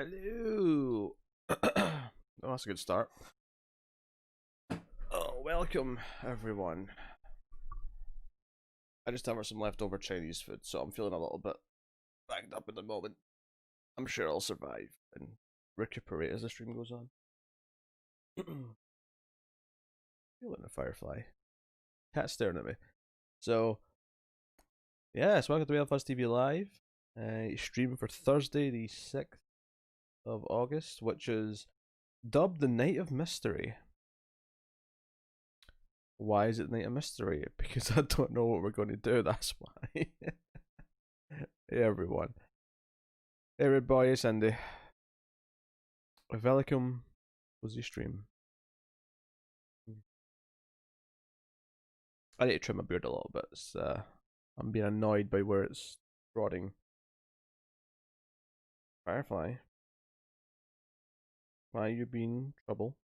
Hello. Oh, that's a good start. Oh, welcome everyone. I just have some leftover Chinese food, so I'm feeling a little bit backed up at the moment. I'm sure I'll survive and recuperate as the stream goes on. Feeling a firefly. Cat's staring at me. So, yes, welcome to Fuzz TV Live. Stream for Thursday, the 6th of August, which is dubbed the Night of Mystery. Why is it Night of Mystery? Because I don't know what we're going to do, that's why. Hey everyone. Hey Red Boy, it's Andy. Welcome was the stream. I need to trim my beard a little bit. I'm being annoyed by where it's rotting. Firefly. Why you been trouble?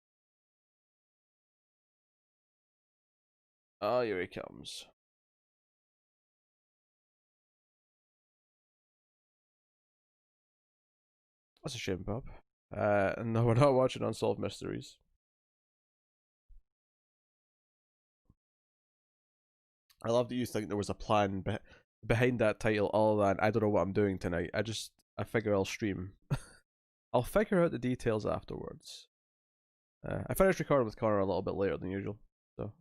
Oh, here he comes. That's a shame, Bob. No, we're not watching Unsolved Mysteries. I love that you think there was a plan behind that title other than I don't know what I'm doing tonight. I figure I'll stream. I'll figure out the details afterwards. I finished recording with Connor a little bit later than usual, so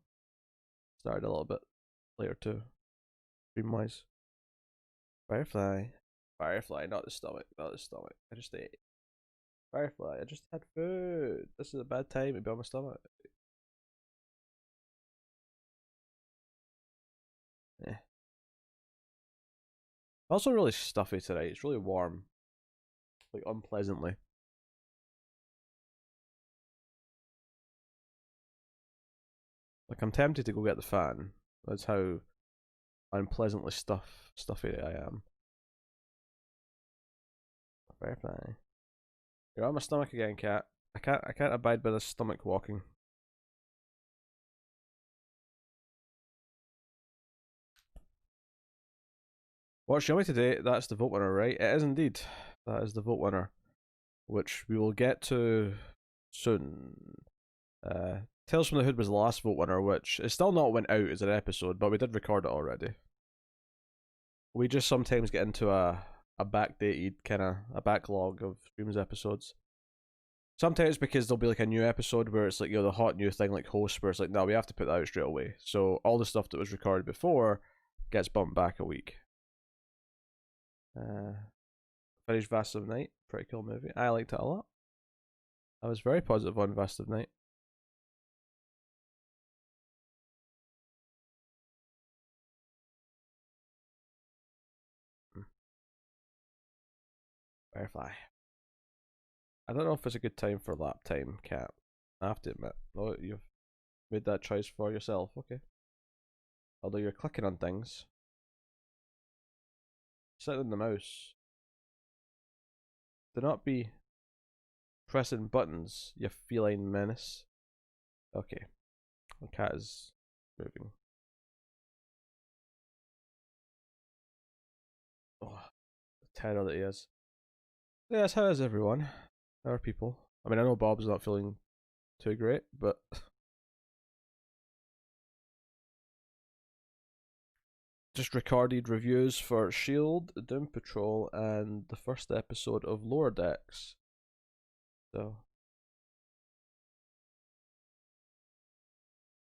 started a little bit later too, stream wise. Firefly. Firefly, not the stomach, not the stomach. I just ate. Firefly, I just had food. This is a bad time to be on my stomach. Yeah. Also really stuffy tonight. It's really warm. Like unpleasantly. Like I'm tempted to go get the fan. That's how unpleasantly stuffy I am. Firefly. You're on my stomach again, cat. I can't abide by this stomach walking. Watch Yummy today, that's the vote winner, right? It is indeed. That is the vote winner. Which we will get to soon. Tales from the Hood was the last vote winner, which is still not went out as an episode, but we did record it already. We just sometimes get into a backdated kind of a backlog of streams episodes. Sometimes because there'll be like a new episode where it's like, you know, the hot new thing like host where it's like, no, we have to put that out straight away. So all the stuff that was recorded before gets bumped back a week. Finished Vast of Night, pretty cool movie. I liked it a lot. I was very positive on Vast of Night. Firefly. I don't know if it's a good time for lap time, Cat. I have to admit. No, you've made that choice for yourself, okay. Although you're clicking on things. Sit on the mouse. Do not be pressing buttons, you feline menace. Okay. The cat is moving. Oh, the terror that he is. Yes, how is everyone? How are people? I mean, I know Bob's not feeling too great, but just recorded reviews for Shield, Doom Patrol, and the first episode of Lower Decks. So,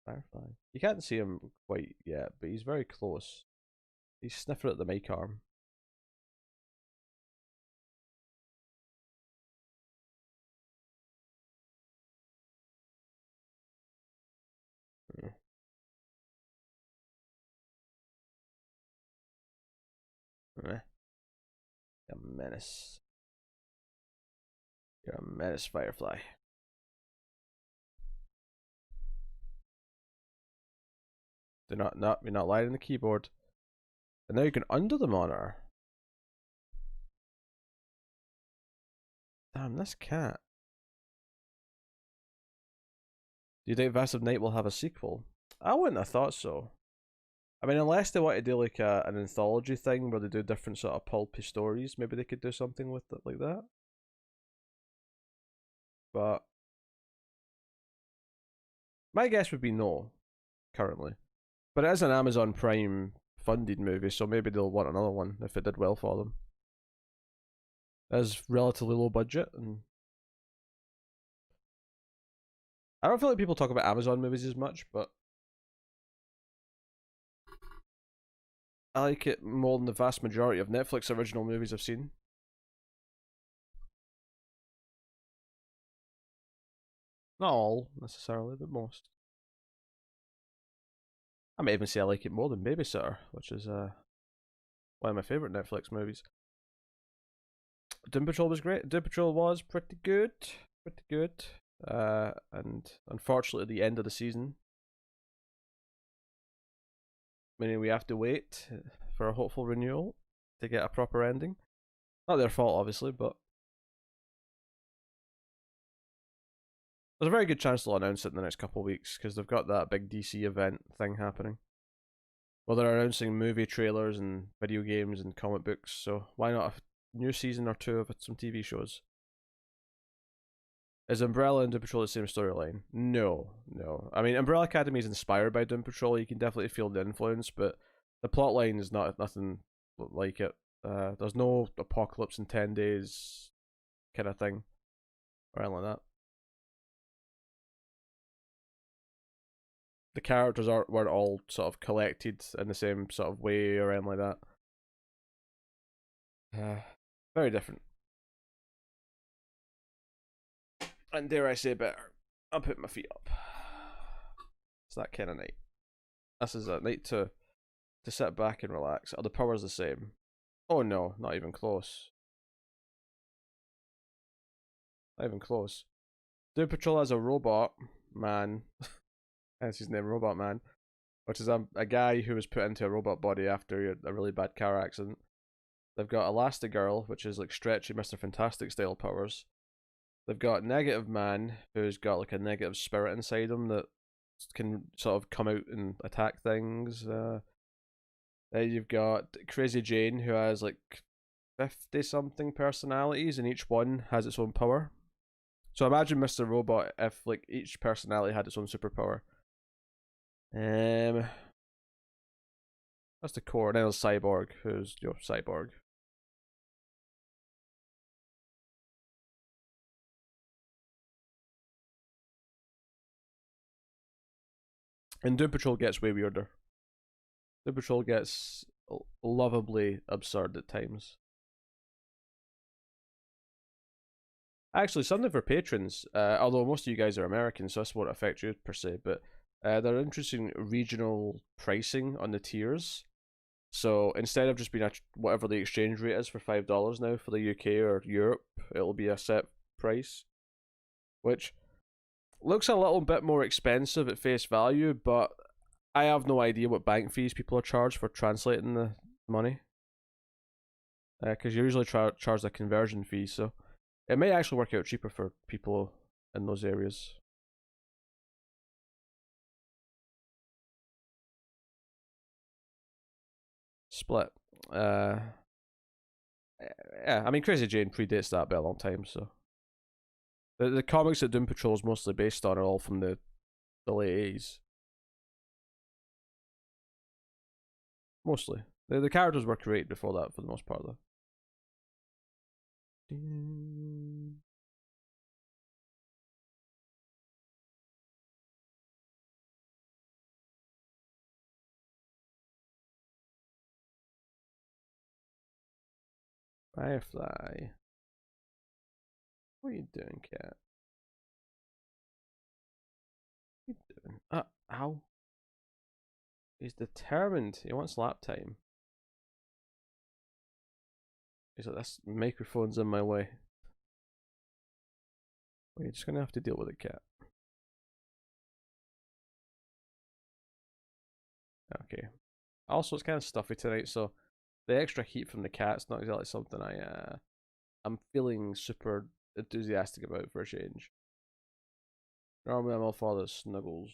Firefly. You can't see him quite yet, but he's very close. He's sniffing at the mic arm. Yeah. You're a menace. You're a menace, Firefly. You're not lying on the keyboard. And now you can undo the monitor. Damn, this cat. Do you think Vast of Night will have a sequel? I wouldn't have thought so. I mean, unless they want to do like an anthology thing where they do different sort of pulpy stories, maybe they could do something with it like that. but my guess would be no currently. But it is an Amazon Prime funded movie, so maybe they'll want another one if it did well for them. It is relatively low budget, and I don't feel like people talk about Amazon movies as much, but I like it more than the vast majority of Netflix original movies I've seen. Not all necessarily, but most. I might even say I like it more than Babysitter, which is one of my favorite Netflix movies. Doom Patrol was great. Doom Patrol was pretty good, pretty good. And unfortunately, the end of the season, meaning we have to wait for a hopeful renewal to get a proper ending. Not their fault, obviously, but there's a very good chance they'll announce it in the next couple of weeks because they've got that big DC event thing happening. Well, they're announcing movie trailers and video games and comic books, so why not a new season or two of some TV shows? Is Umbrella and Doom Patrol the same storyline? No, no. I mean, Umbrella Academy is inspired by Doom Patrol. You can definitely feel the influence, but the plot line is nothing like it. There's no apocalypse in 10 days kind of thing, or anything like that. The characters weren't all sort of collected in the same sort of way or anything like that. Very different. And dare I say better, I'll put my feet up. It's that kind of night. This is a night to sit back and relax. Are the powers the same? Oh no, not even close. Not even close. Doom Patrol has a robot man. That's his name, Robot Man. Which is a guy who was put into a robot body after a really bad car accident. They've got Elastigirl, which is like stretchy Mr. Fantastic style powers. They've got Negative Man, who's got like a negative spirit inside him that can sort of come out and attack things. Then you've got Crazy Jane, who has like 50 something personalities, and each one has its own power. So imagine Mr. Robot if like each personality had its own superpower. That's the core. And then there's Cyborg, who's Cyborg. And Doom Patrol gets way weirder. Doom Patrol gets lovably absurd at times. Actually, something for patrons, although most of you guys are American, so this won't affect you per se, but they're introducing regional pricing on the tiers. So instead of just being whatever the exchange rate is for $5 now for the UK or Europe, it'll be a set price, which looks a little bit more expensive at face value, but I have no idea what bank fees people are charged for translating the money. Because you usually charge a conversion fee, so it may actually work out cheaper for people in those areas. Split. Yeah, I mean, Crazy Jane predates that by a long time, so. The comics that Doom Patrol is mostly based on are all from the late 80s. Mostly. The characters were created before that for the most part, though. Firefly. What are you doing, cat? What are you doing? Ow. He's determined. He wants lap time. He's like, this microphone's in my way. Well, you're just gonna have to deal with it, cat. Okay. Also, it's kind of stuffy tonight, so the extra heat from the cat's not exactly something I'm feeling super enthusiastic about for a change. Normally, I'm all for the snuggles.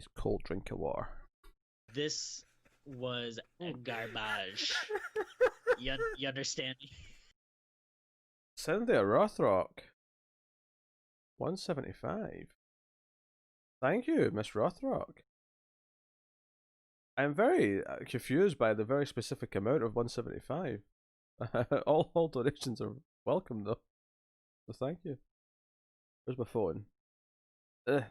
It's cold drink of water. This was garbage. You understand me? Cynthia Rothrock. 175. Thank you, Miss Rothrock. I'm very confused by the very specific amount of 175. all donations are welcome, though. So thank you. Where's my phone? Ugh.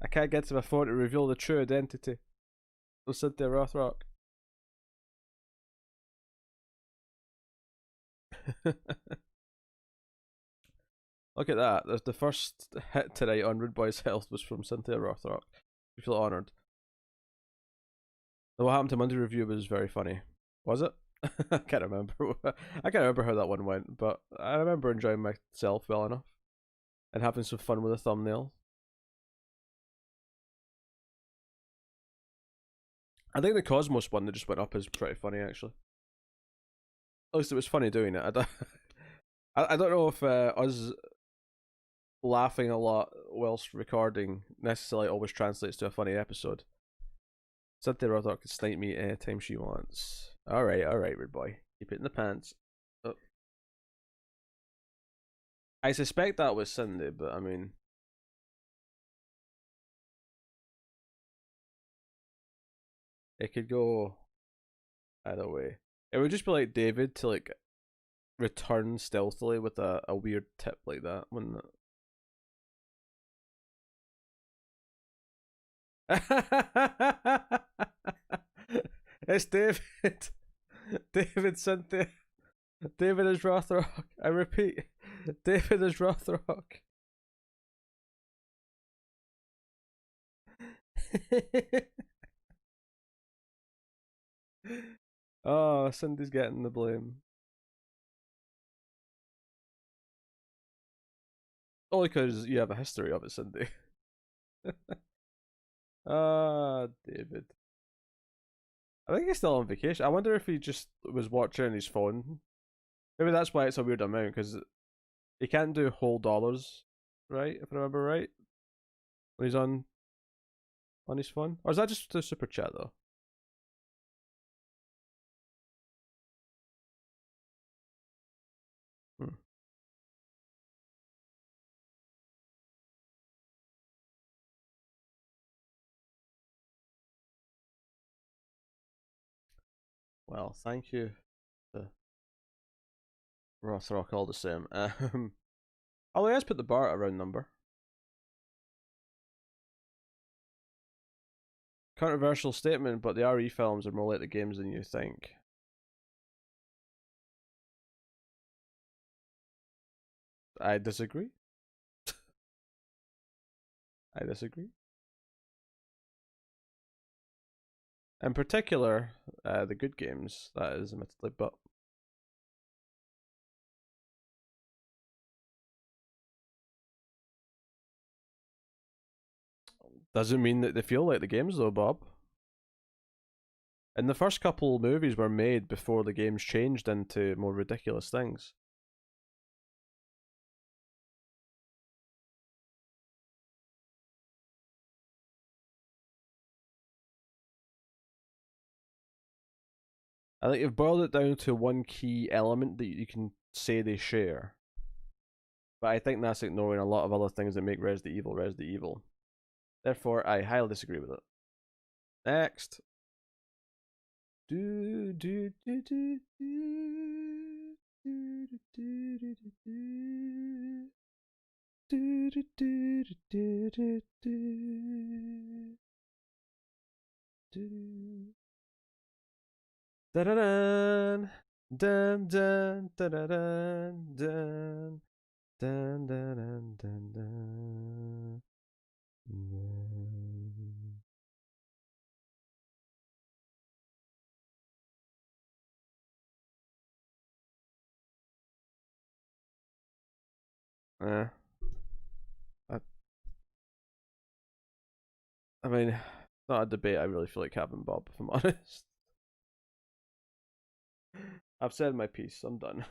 I can't get to my phone to reveal the true identity of Cynthia Rothrock. Look at that. There's the first hit tonight on Rude Boy's Health was from Cynthia Rothrock. I feel honoured. The What Happened to Monday review was very funny. Was it? I can't remember. I can't remember how that one went, but I remember enjoying myself well enough and having some fun with the thumbnail. I think the Cosmos one that just went up is pretty funny, actually. At least it was funny doing it. I don't know if us laughing a lot whilst recording necessarily always translates to a funny episode. Cynthia Rothrock can snipe me anytime she wants. Alright, rude boy. Keep it in the pants. Oh. I suspect that was Cindy, but I mean... It could go either way. It would just be like David to like return stealthily with a weird tip like that, wouldn't it? It's David. David Cynthia. David is Rothrock. I repeat, David is Rothrock. Oh, Cindy's getting the blame. Only because you have a history of it, Cindy. Ah, David. I think he's still on vacation. I wonder if he just was watching on his phone. Maybe that's why it's a weird amount, because he can't do whole dollars, right? If I remember right, when he's on his phone, or is that just a super chat though? Hmm. Well, thank you, Rothrock, all the same. Oh, he has put the bar at a round number. Controversial statement, but the RE films are more like the games than you think. I disagree. I disagree. In particular, the good games, that is, admittedly, but doesn't mean that they feel like the games, though, Bob. And the first couple movies were made before the games changed into more ridiculous things. I think you've boiled it down to one key element that you can say they share. But I think that's ignoring a lot of other things that make Resident Evil. Therefore, I highly disagree with it. Next. Do do do do do do do do do do do do do do do do. Da da dun dun dun da da dun dun dun dun dun dun. Eh. I mean, it's not a debate I really feel like having, Bob, if I'm honest. I've said my piece, I'm done.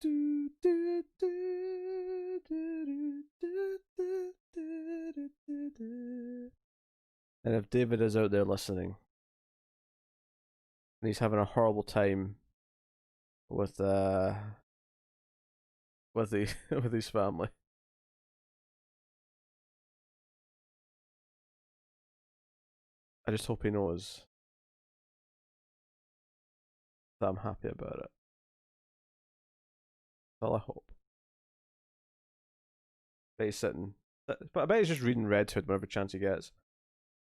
do, do, do, do, do, do, do, do, And if David is out there listening and he's having a horrible time with with the with his family, I just hope he knows that I'm happy about it. That's all I hope. But he's sitting, but I bet he's just reading Red Hood whenever chance he gets.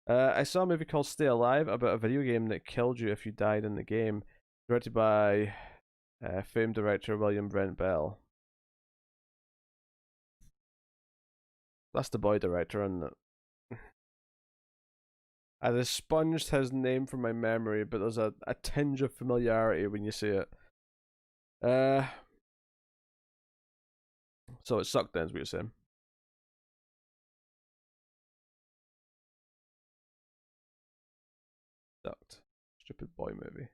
I saw a movie called Stay Alive about a video game that killed you if you died in the game, directed by famed director William Brent Bell. That's the boy director, isn't it? I'd expunged his name from my memory, but there's a tinge of familiarity when you see it. So it sucked then, is what you're saying. Sucked. Stupid boy movie.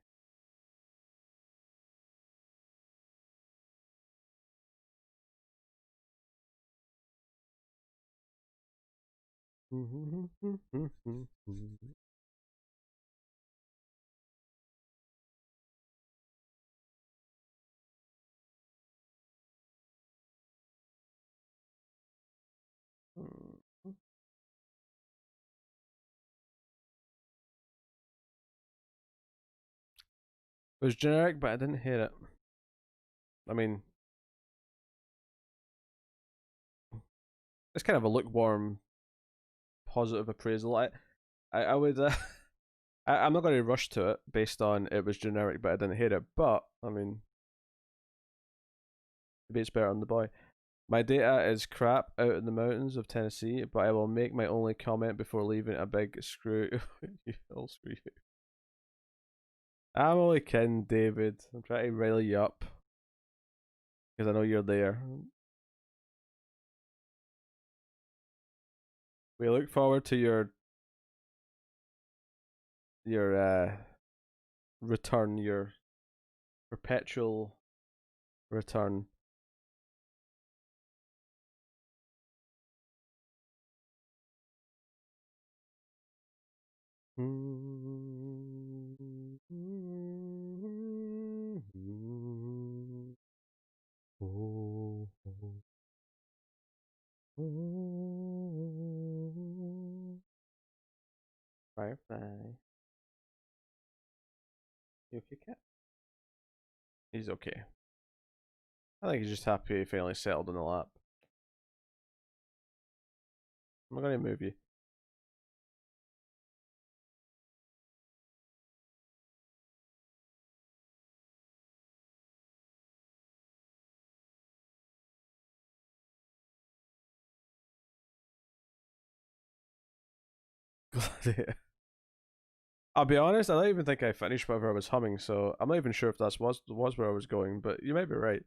It was generic, but I didn't hate it. I mean, it's kind of a lukewarm, positive appraisal. I would. I'm not going to rush to it based on it was generic, but I didn't hate it. But I mean, maybe it's better on the boy. My data is crap out in the mountains of Tennessee, but I will make my only comment before leaving a big screw. I'll screw you. I'm only kidding, David. I'm trying to rile you up because I know you're there. We look forward to your return, your perpetual return. Firefly. You okay, cat? He's okay. I think he's just happy he finally settled in the lap. I'm not gonna move you. I'll be honest, I don't even think I finished whatever I was humming, so I'm not even sure if that was where I was going, but you might be right.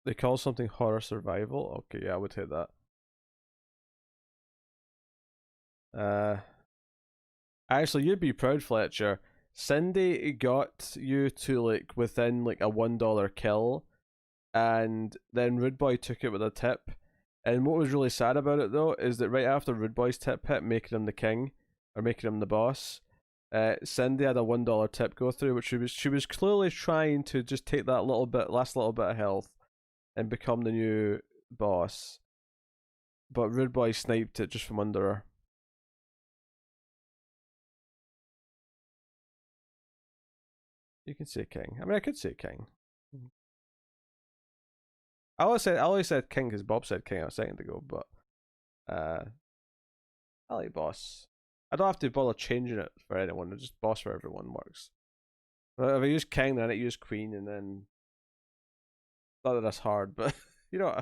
They call something horror survival? Okay, yeah, I would hit that. Actually, you'd be proud, Fletcher. Cindy got you to like within like a $1 kill, and then Rude Boy took it with a tip. And what was really sad about it though is that right after Rude Boy's tip hit, making him the king or making him the boss, Cindy had a $1 tip go through, which she was clearly trying to just take that last little bit of health, and become the new boss. But Rude Boy sniped it just from under her. You can say king. I mean, I could say king. I always said king because Bob said king a second ago, but I like boss. I don't have to bother changing it for anyone. Just boss for everyone works. But if I use king, then I use queen, and then not that that's hard, but you know,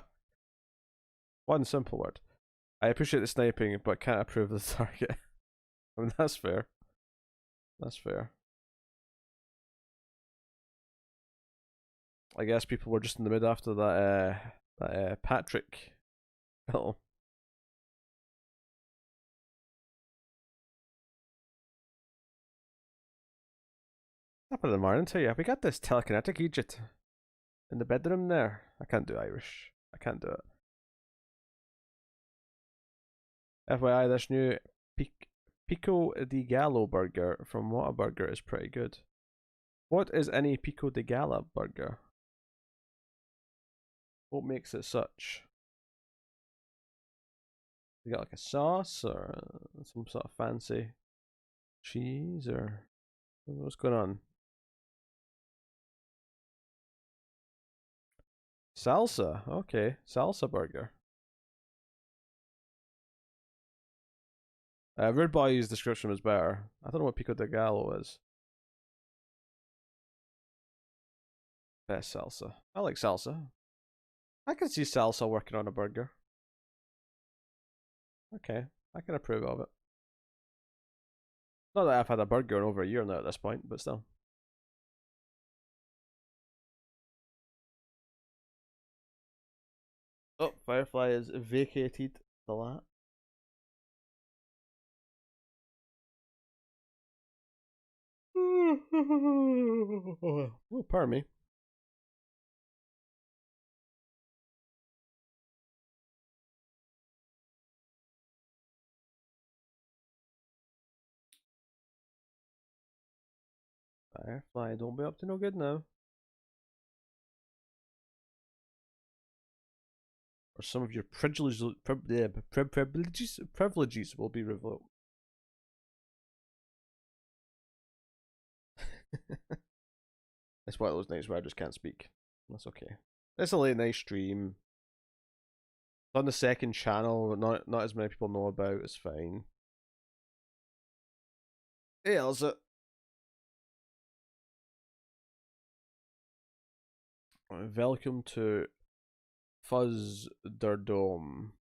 one simple word. I appreciate the sniping, but can't approve the target. I mean, that's fair. That's fair. I guess people were just in the mood after that Patrick film. Top of the morning to you. We got this telekinetic Egypt in the bedroom there. I can't do Irish. I can't do it. FYI, this new Pico di Gallo burger from Whataburger is pretty good. What is any Pico di Gallo burger? What makes it such? You got like a sauce or some sort of fancy cheese or what's going on? Salsa, okay, salsa burger. Rude Boy's description was better. I don't know what Pico de Gallo is. Best salsa. I like salsa. I can see salsa working on a burger. Okay, I can approve of it. Not that I've had a burger in over a year now at this point, but still. Oh, Firefly is vacated the lat. Oh, pardon me. Firefly, don't be up to no good now. Or some of your privileges will be revoked. It's one of those nights where I just can't speak. That's okay. It's a late night stream. It's on the second channel, not as many people know about. It's fine. Hey, Elsa. Welcome to Fuzz der Dome.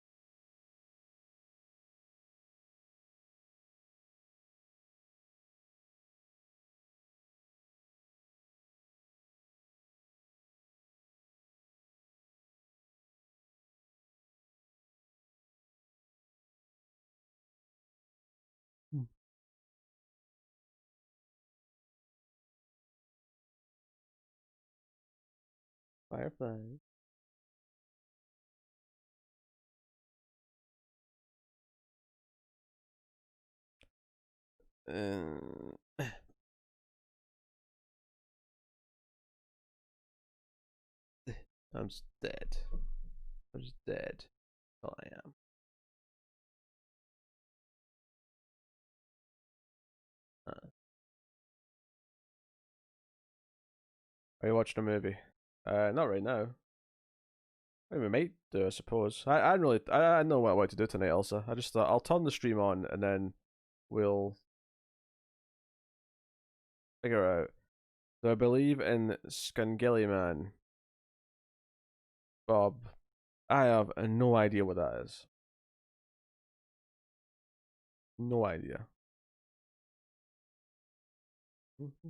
Firefly. I'm just dead. I'm just dead. Oh, I am. Are you watching a movie? Not right now. We might do, I suppose. I really, I know what I want to do tonight, Elsa. I just thought I'll turn the stream on and then we'll figure out. Do I believe in Skangeliman? Bob, I have no idea what that is. No idea. Oh,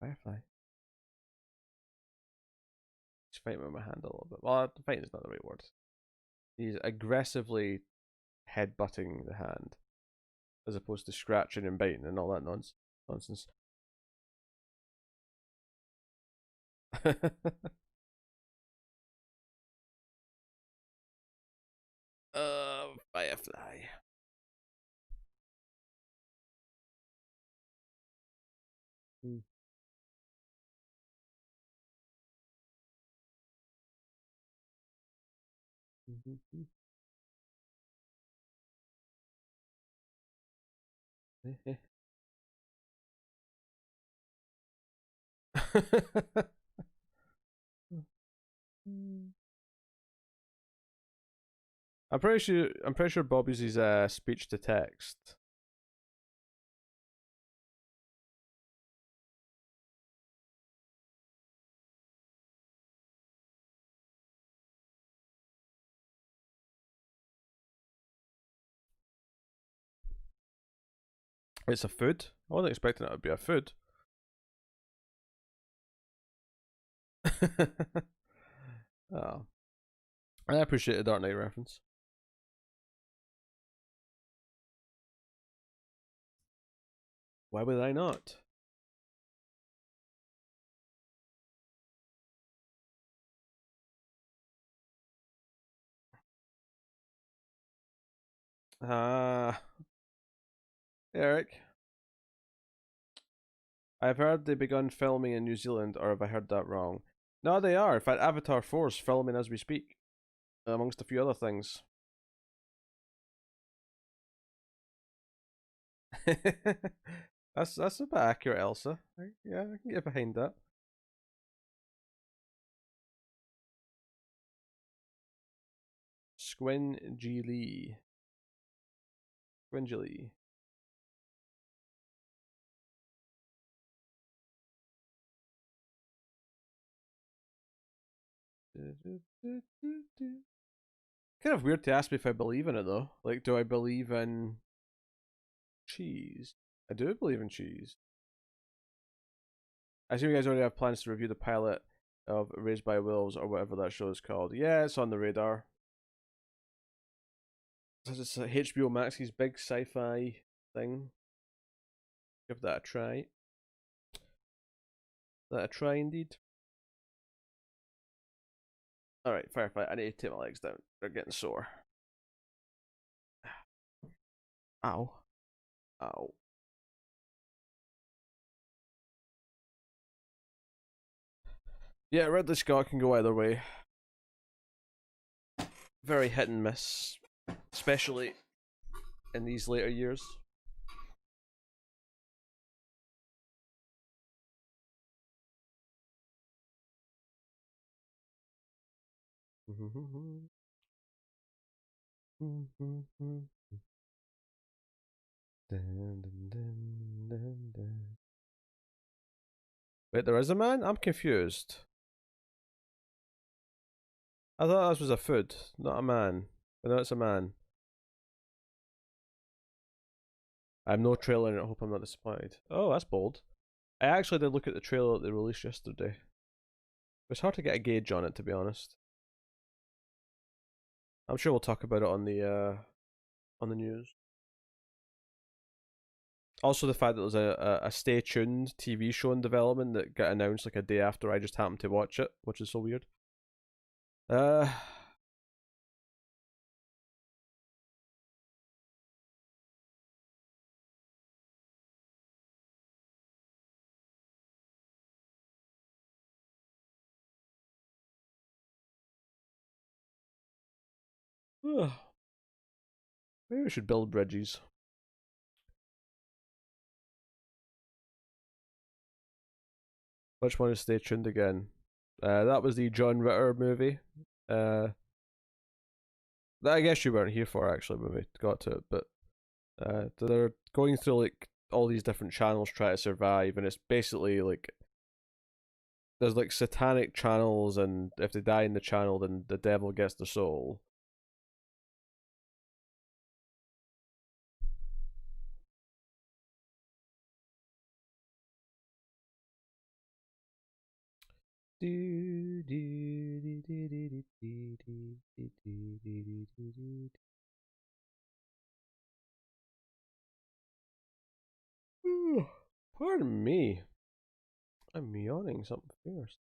Firefly. He's fighting with my hand a little bit. Well, fighting is not the right word. He's aggressively headbutting the hand, as opposed to scratching and biting and all that nonsense. Firefly. I'm pretty sure Bob uses speech to text. It's a food. I wasn't expecting it to be a food. Oh. I appreciate the Dark Knight reference. Why would I not? Eric, I've heard they begun filming in New Zealand, or have I heard that wrong? No, they are. In fact, Avatar 4 is filming as we speak, amongst a few other things. That's a bit accurate, Elsa. Yeah, I can get behind that. Squingy Lee. Squingy Lee. Kind of weird to ask me if I believe in it though. Like, do I believe in cheese? I do believe in cheese. I assume you guys already have plans to review the pilot of Raised by Wolves or whatever that show is called. Yeah, it's on the radar. It's HBO Max's big sci-fi thing. Give that a try. That a try indeed. Alright, Firefight, I need to take my legs down. They're getting sore. Ow. Ow. Yeah, Ridley Scott can go either way. Very hit and miss, especially in these later years. Wait, there is a man? I'm confused. I thought this was a food, not a man. But no, it's a man. I have no trailer and I hope I'm not disappointed. Oh, that's bold. I actually did look at the trailer that they released yesterday. It's hard to get a gauge on it, to be honest. I'm sure we'll talk about it on the news. Also, the fact that there's a Stay Tuned TV show in development that got announced like a day after I just happened to watch it, which is so weird. Maybe we should build bridges. Which one is Stay Tuned again? That was the John Ritter movie. That I guess you weren't here for actually when we got to it, but they're going through like all these different channels trying to survive, and it's basically like there's like satanic channels, and if they die in the channel, then the devil gets the soul. Pardon me. I'm yawning something fierce.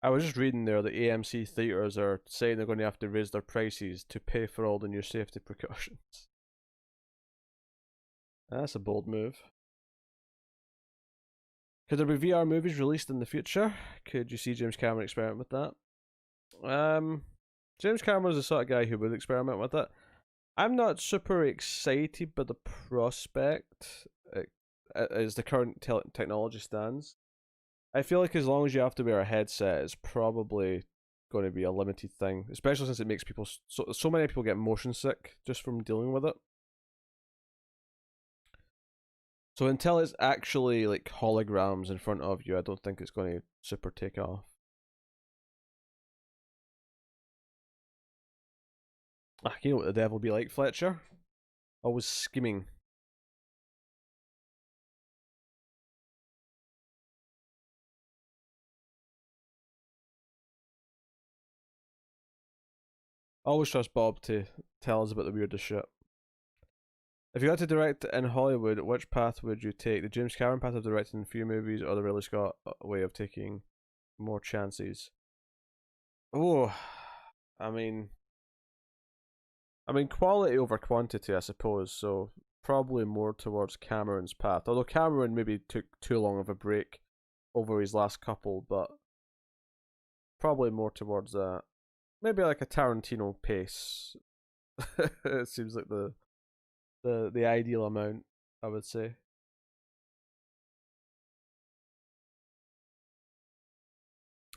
I was just reading there that AMC theaters are saying they're going to have to raise their prices to pay for all the new safety precautions. That's a bold move. Could there be VR movies released in the future? Could you see James Cameron experiment with that? James Cameron's the sort of guy who would experiment with it. I'm not super excited by the prospect as the current technology stands. I feel like as long as you have to wear a headset, it's probably going to be a limited thing, especially since it makes people so many people get motion sick just from dealing with it. So until it's actually like holograms in front of you, I don't think it's going to super take off. Ah, you know what the devil be like, Fletcher? Always scheming. Always trust Bob to tell us about the weirdest shit. If you had to direct in Hollywood, which path would you take? The James Cameron path of directing few movies, or the Ridley Scott way of taking more chances? Oh, I mean, quality over quantity, I suppose. So probably more towards Cameron's path. Although Cameron maybe took too long of a break over his last couple, but probably more towards that. Maybe like a Tarantino pace. It seems like the ideal amount, I would say.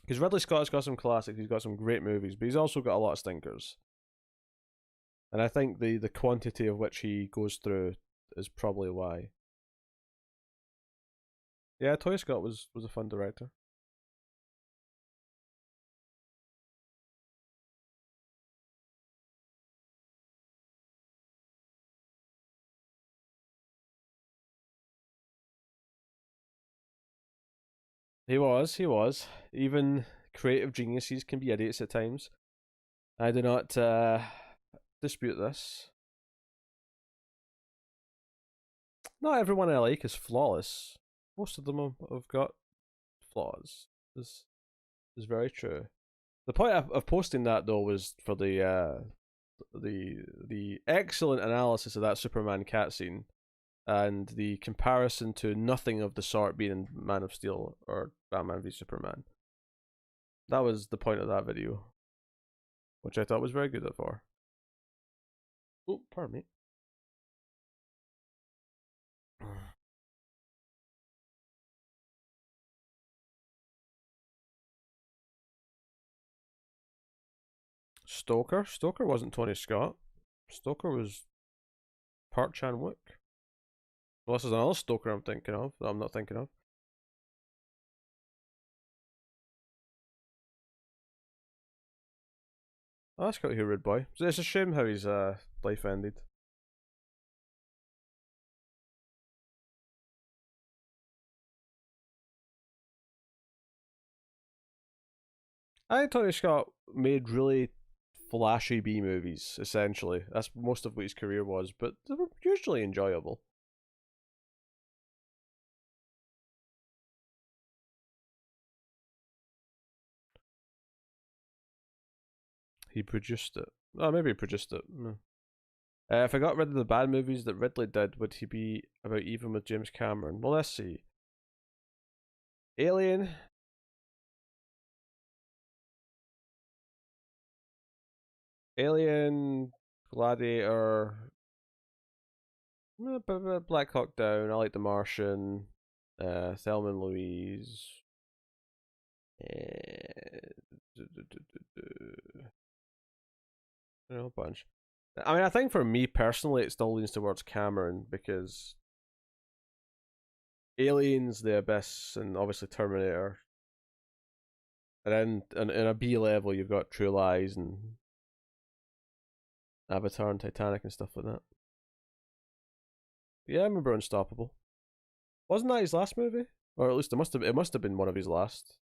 Because Ridley Scott's got some classics, he's got some great movies, but he's also got a lot of stinkers. And I think the quantity of which he goes through is probably why. Yeah, Toy Scott was a fun director. He was. Even creative geniuses can be idiots at times. I do not dispute this. Not everyone I like is flawless. Most of them have got flaws. Is very true. The point of posting that though was for the excellent analysis of that Superman cat scene and the comparison to nothing of the sort being in Man of Steel or Batman v Superman. That was the point of that video, which I thought was very good for. Oh, pardon me. Stoker wasn't Tony Scott. Stoker was Park Chan Wook. Well, this is another Stoker I'm thinking of that I'm not thinking of. Oh, that's quite a rude boy. It's a shame how his life ended. I think Tony Scott made really flashy B movies, essentially. That's most of what his career was, but they were usually enjoyable. He produced it. Oh, maybe he produced it. No. If I got rid of the bad movies that Ridley did, would he be about even with James Cameron? Well, let's see. Alien. Alien, Gladiator, Black Hawk Down. I like The Martian, Thelma and Louise. A whole bunch. I mean, I think for me personally, it still leans towards Cameron because Aliens, The Abyss, and obviously Terminator. And then in a B level, you've got True Lies and Avatar and Titanic and stuff like that. Yeah, I remember Unstoppable. Wasn't that his last movie? Or at least it must have been one of his last.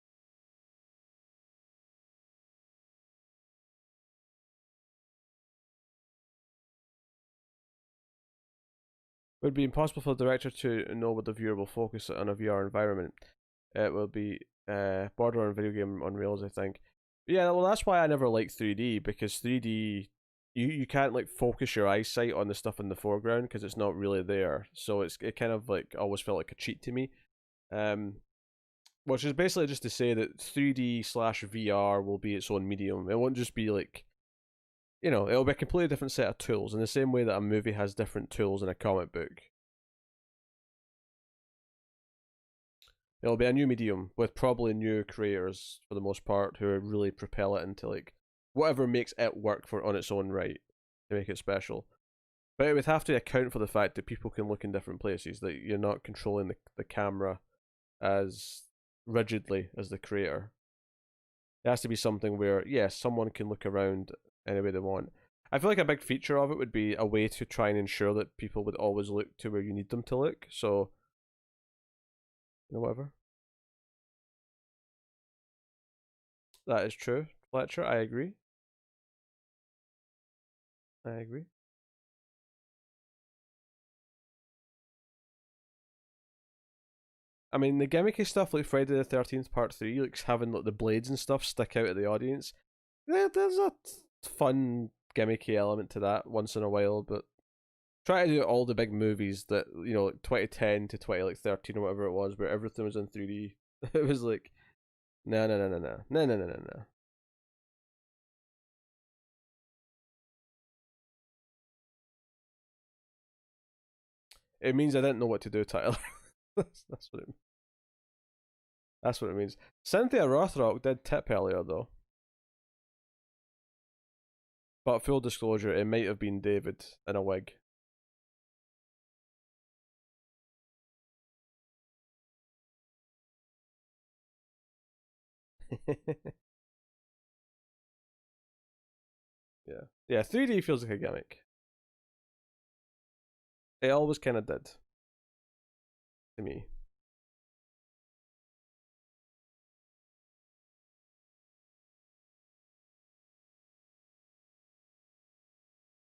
It would be impossible for the director to know what the viewer will focus on a VR environment. It will be borderline video game on rails, I think. Yeah, well, that's why I never liked 3D because 3D you can't like focus your eyesight on the stuff in the foreground because it's not really there. So it kind of like always felt like a cheat to me. Um, which is basically just to say that 3D slash VR will be its own medium. It won't just be like, it'll be a completely different set of tools in the same way that a movie has different tools in a comic book. It'll be a new medium with probably new creators for the most part who really propel it into like whatever makes it work for on its own right to make it special. But it would have to account for the fact that people can look in different places, that you're not controlling the camera as rigidly as the creator. It has to be something where, yes, someone can look around any way they want. I feel like a big feature of it would be a way to try and ensure that people would always look to where you need them to look. So, whatever. That is true, Fletcher. I agree. I agree. I mean, the gimmicky stuff like Friday the 13th Part 3, like having like the blades and stuff stick out at the audience, there's a fun gimmicky element to that once in a while, but try to do all the big movies that, like 2010 to 2013 or whatever it was, where everything was in 3D. It was like, no, no, no, no, no, no, no, no, no, no. It means I didn't know what to do, Tyler. that's what it. That's what it means. Cynthia Rothrock did tip earlier though, but full disclosure, it might have been David in a wig. Yeah, yeah. 3D feels like a gimmick. It always kind of did to me.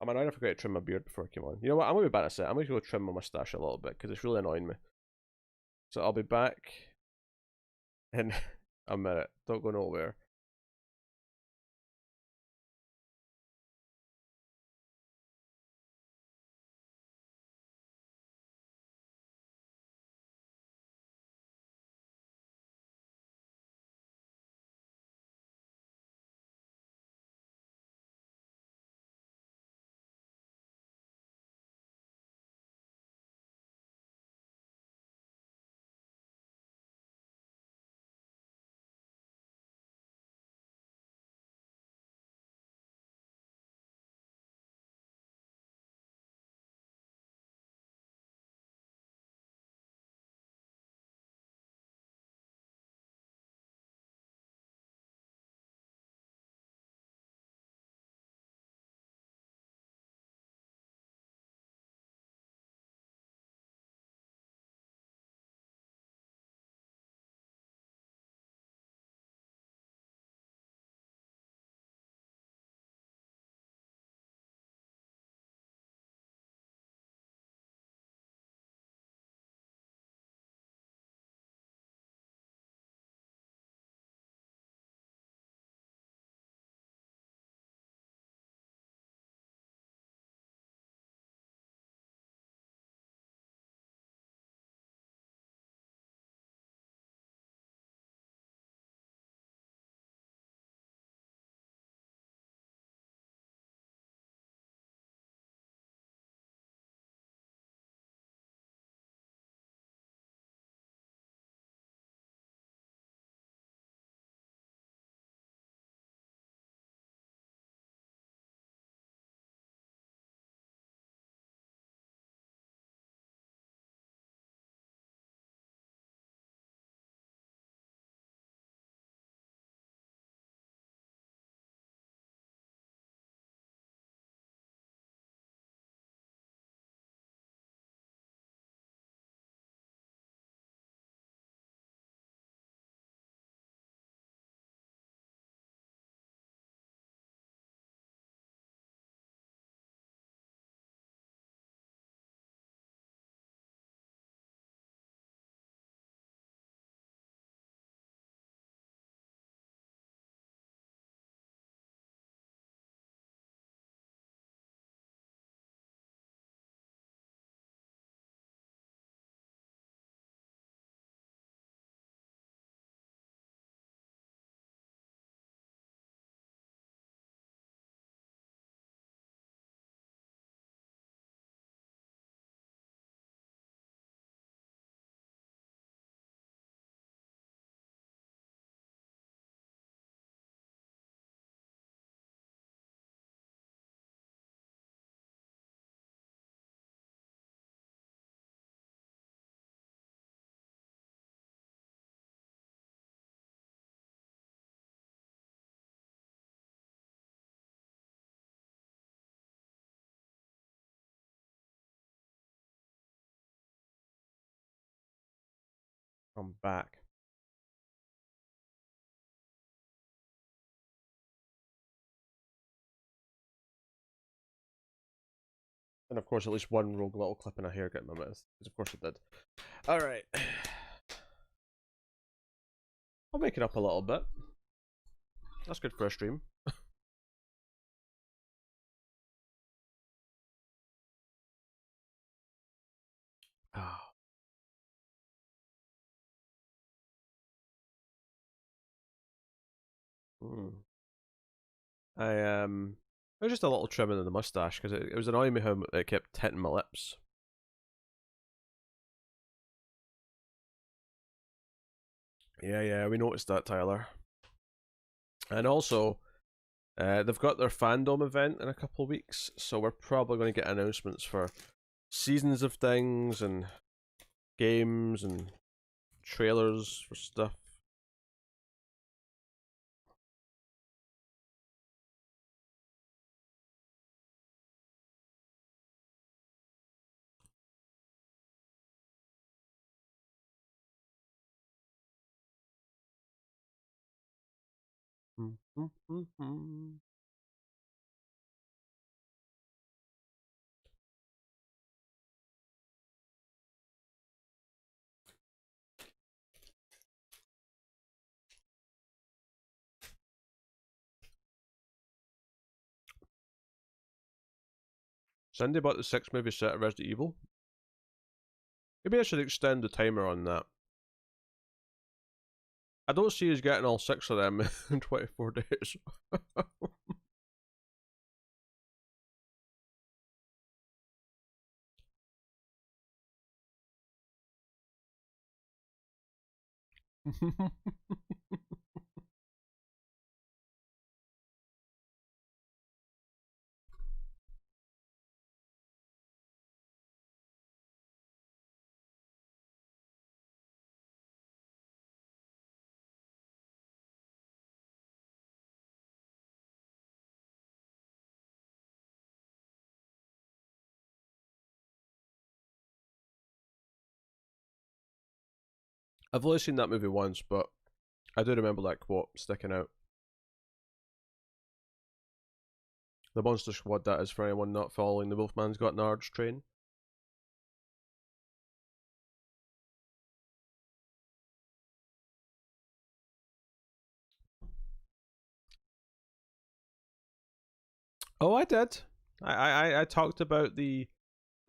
I'm annoyed I forgot to trim my beard before I came on. You know what? I'm gonna be back in a sec. I'm gonna go trim my mustache a little bit because it's really annoying me. So I'll be back in a minute. Don't go nowhere. come back. And of course, at least one rogue little clip in a hair got in my mouth. Because of course it did. Alright. I'll make it up a little bit. That's good for a stream. Ah. It was just a little trimming of the mustache because it was annoying me how it kept hitting my lips. Yeah, we noticed that, Tyler. And also, they've got their fandom event in a couple of weeks, so we're probably going to get announcements for seasons of things and games and trailers for stuff. Cindy bought the 6 movie set of Resident Evil. Maybe I should extend the timer on that. I don't see us getting all 6 of them in 24 days. I've only seen that movie once, but I do remember that quote sticking out. The Monster Squad, that is, for anyone not following the Wolfman's Got Nards train. Oh, I did. I talked about the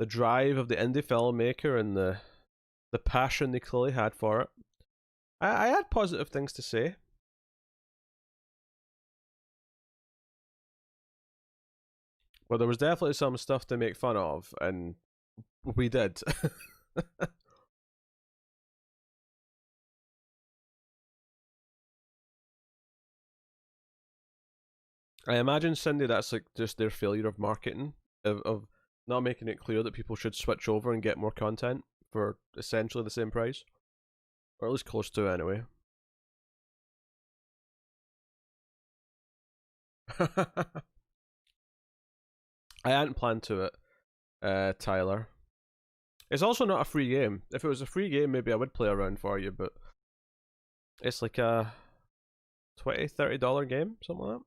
drive of the indie filmmaker and the passion they clearly had for it. I had positive things to say. Well, there was definitely some stuff to make fun of, and we did. I imagine, Cindy, that's like just their failure of marketing, of not making it clear that people should switch over and get more content for essentially the same price, or at least close to it anyway. I hadn't planned to it, Tyler. It's also not a free game. If it was a free game, maybe I would play around for you, but it's like a $20-$30 game, something like that.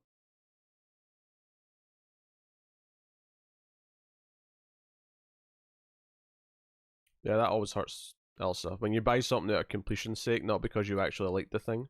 Yeah, that always hurts, Elsa. When you buy something out of completion's sake, not because you actually like the thing.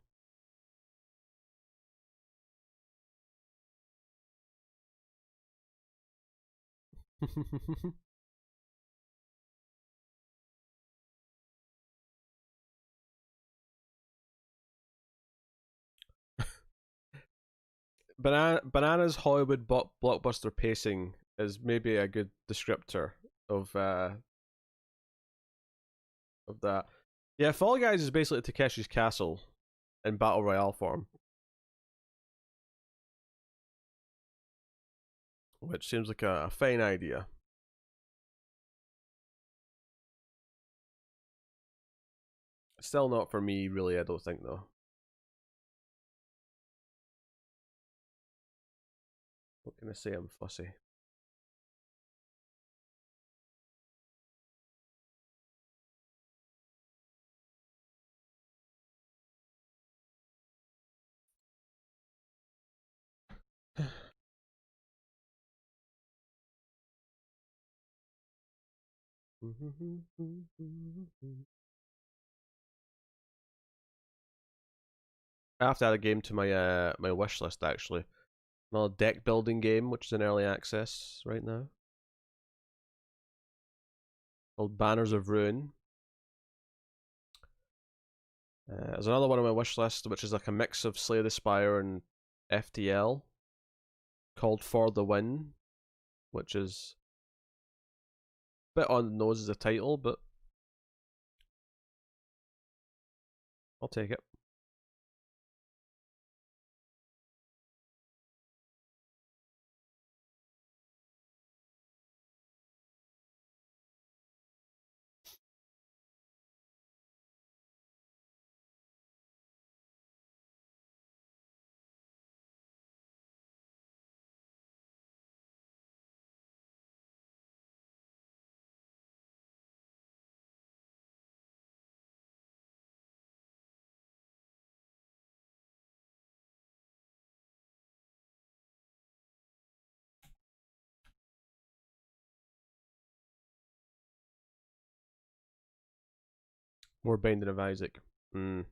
Banana's Hollywood blockbuster pacing is maybe a good descriptor of that. Yeah, Fall Guys is basically Takeshi's Castle in battle royale form, which seems like a fine idea. Still not for me, really. I don't think though. What can I say? I'm fussy. I have to add a game to my wish list actually. Another deck building game, which is in early access right now, called Banners of Ruin. There's another one on my wish list, which is like a mix of Slay the Spire and FTL, called For the Win, which is a bit on the nose as a title, but I'll take it. More Binding of Isaac. Yeah,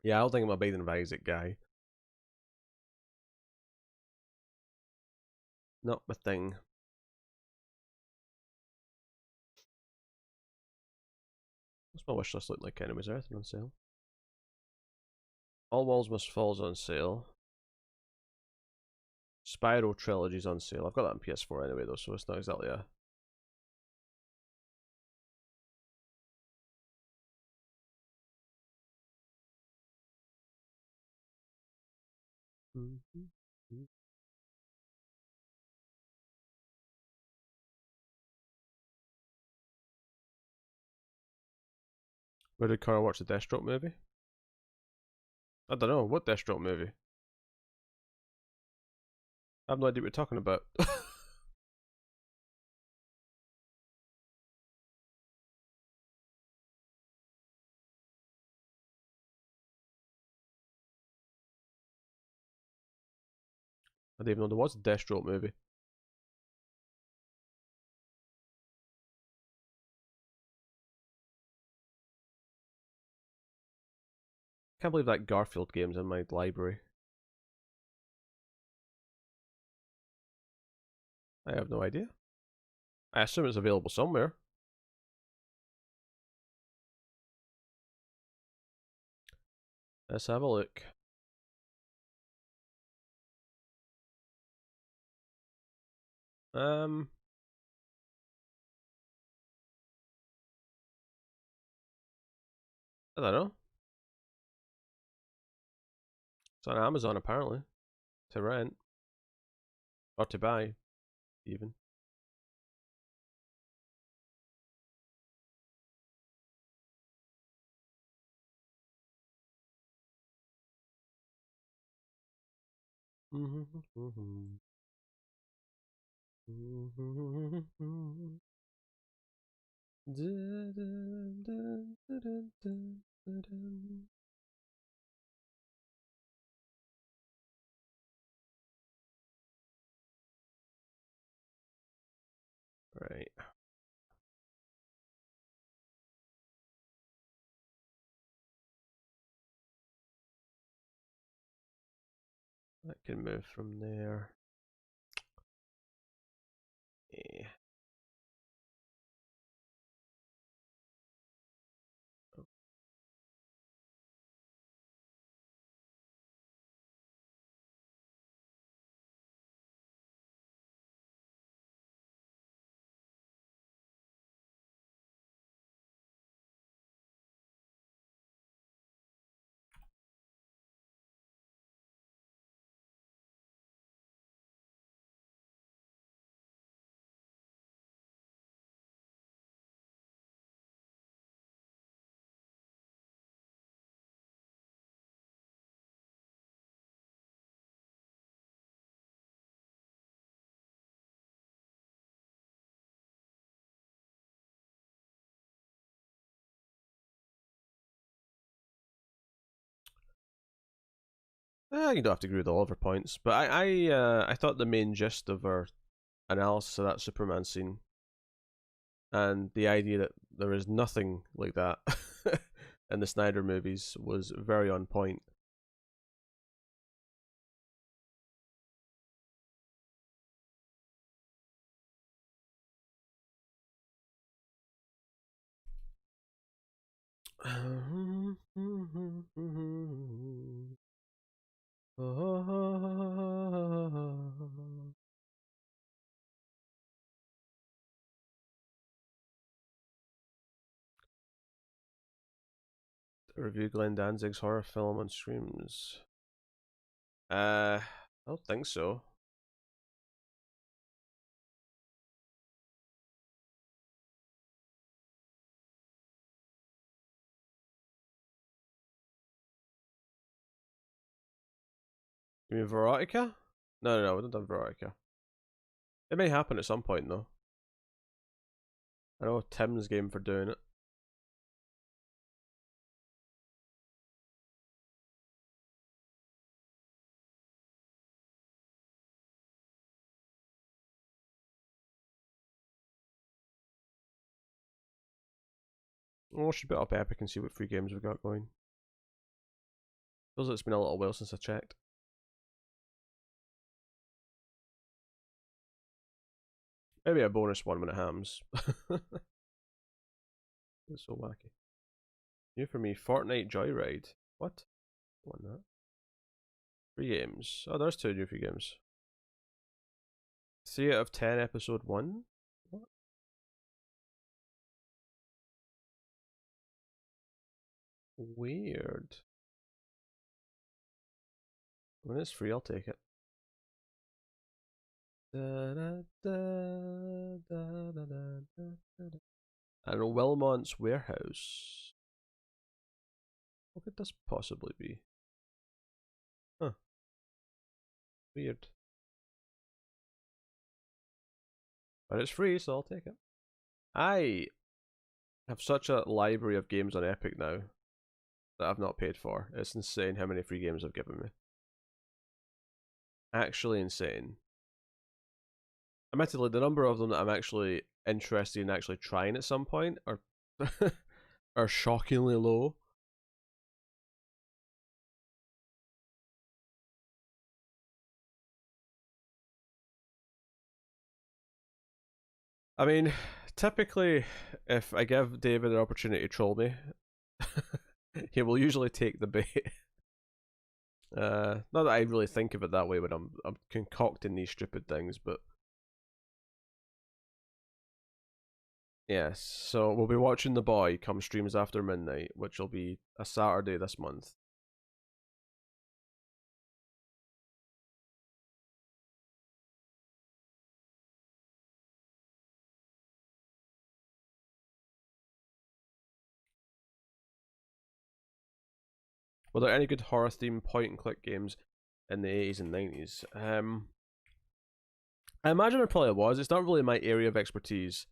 I don't think I'm a Binding of Isaac guy. Not my thing. What's my wish list look like anyway? Is there anything on sale? All Walls Must Fall's on sale. Spyro Trilogy's on sale. I've got that on PS4 anyway though, so it's not exactly a... Where did Cara watch the Deathstroke movie? I don't know, what Deathstroke movie? I have no idea what you're talking about. I didn't even know there was a Deathstroke movie. Can't believe that Garfield game's in my library. I have no idea. I assume it's available somewhere. Let's have a look. I don't know. It's on Amazon apparently. To rent. Or to buy, even. Right. I can move from there. Yeah. You don't have to agree with all of our points, but I thought the main gist of our analysis of that Superman scene and the idea that there is nothing like that in the Snyder movies was very on point. Review Glenn Danzig's horror film on streams. I don't think so. You mean Verotica? No, we don't have Verotica. It may happen at some point though. I know Tim's game for doing it. Oh, should be up Epic and see what free games we got going. Feels like it's been a little while since I checked. Maybe a bonus one when it happens. It's so wacky. New for me, Fortnite Joyride. What? Won that. Free games. Oh, there's 2 new free games. 3 out of 10, episode 1. What? Weird. When it's free, I'll take it. And Wilmot's Warehouse. What could this possibly be? Huh. Weird. But it's free, so I'll take it. I have such a library of games on Epic now that I've not paid for. It's insane how many free games they've given me. Actually insane. Admittedly, the number of them that I'm actually interested in actually trying at some point are are shockingly low. I mean, typically, if I give David an opportunity to troll me, he will usually take the bait. Not that I really think of it that way when I'm concocting these stupid things, but yes. So we'll be watching The Boy come streams after midnight, which will be a Saturday this month. Were there any good horror themed point and click games in the 80s and 90s? I imagine there probably was. It's not really my area of expertise.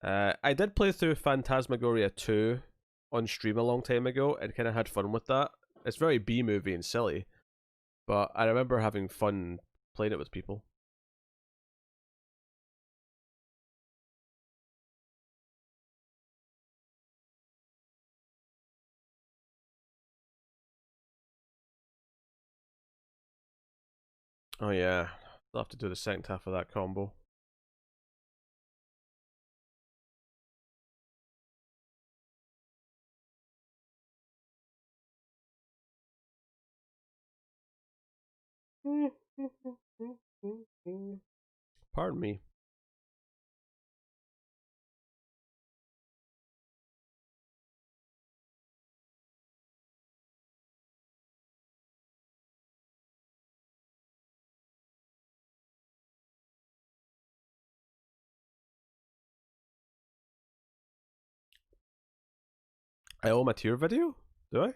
I did play through Phantasmagoria 2 on stream a long time ago and kind of had fun with that. It's very B movie and silly, but I remember having fun playing it with people. Oh yeah, I'll have to do the second half of that combo. Pardon me. I owe my tier video? Do I?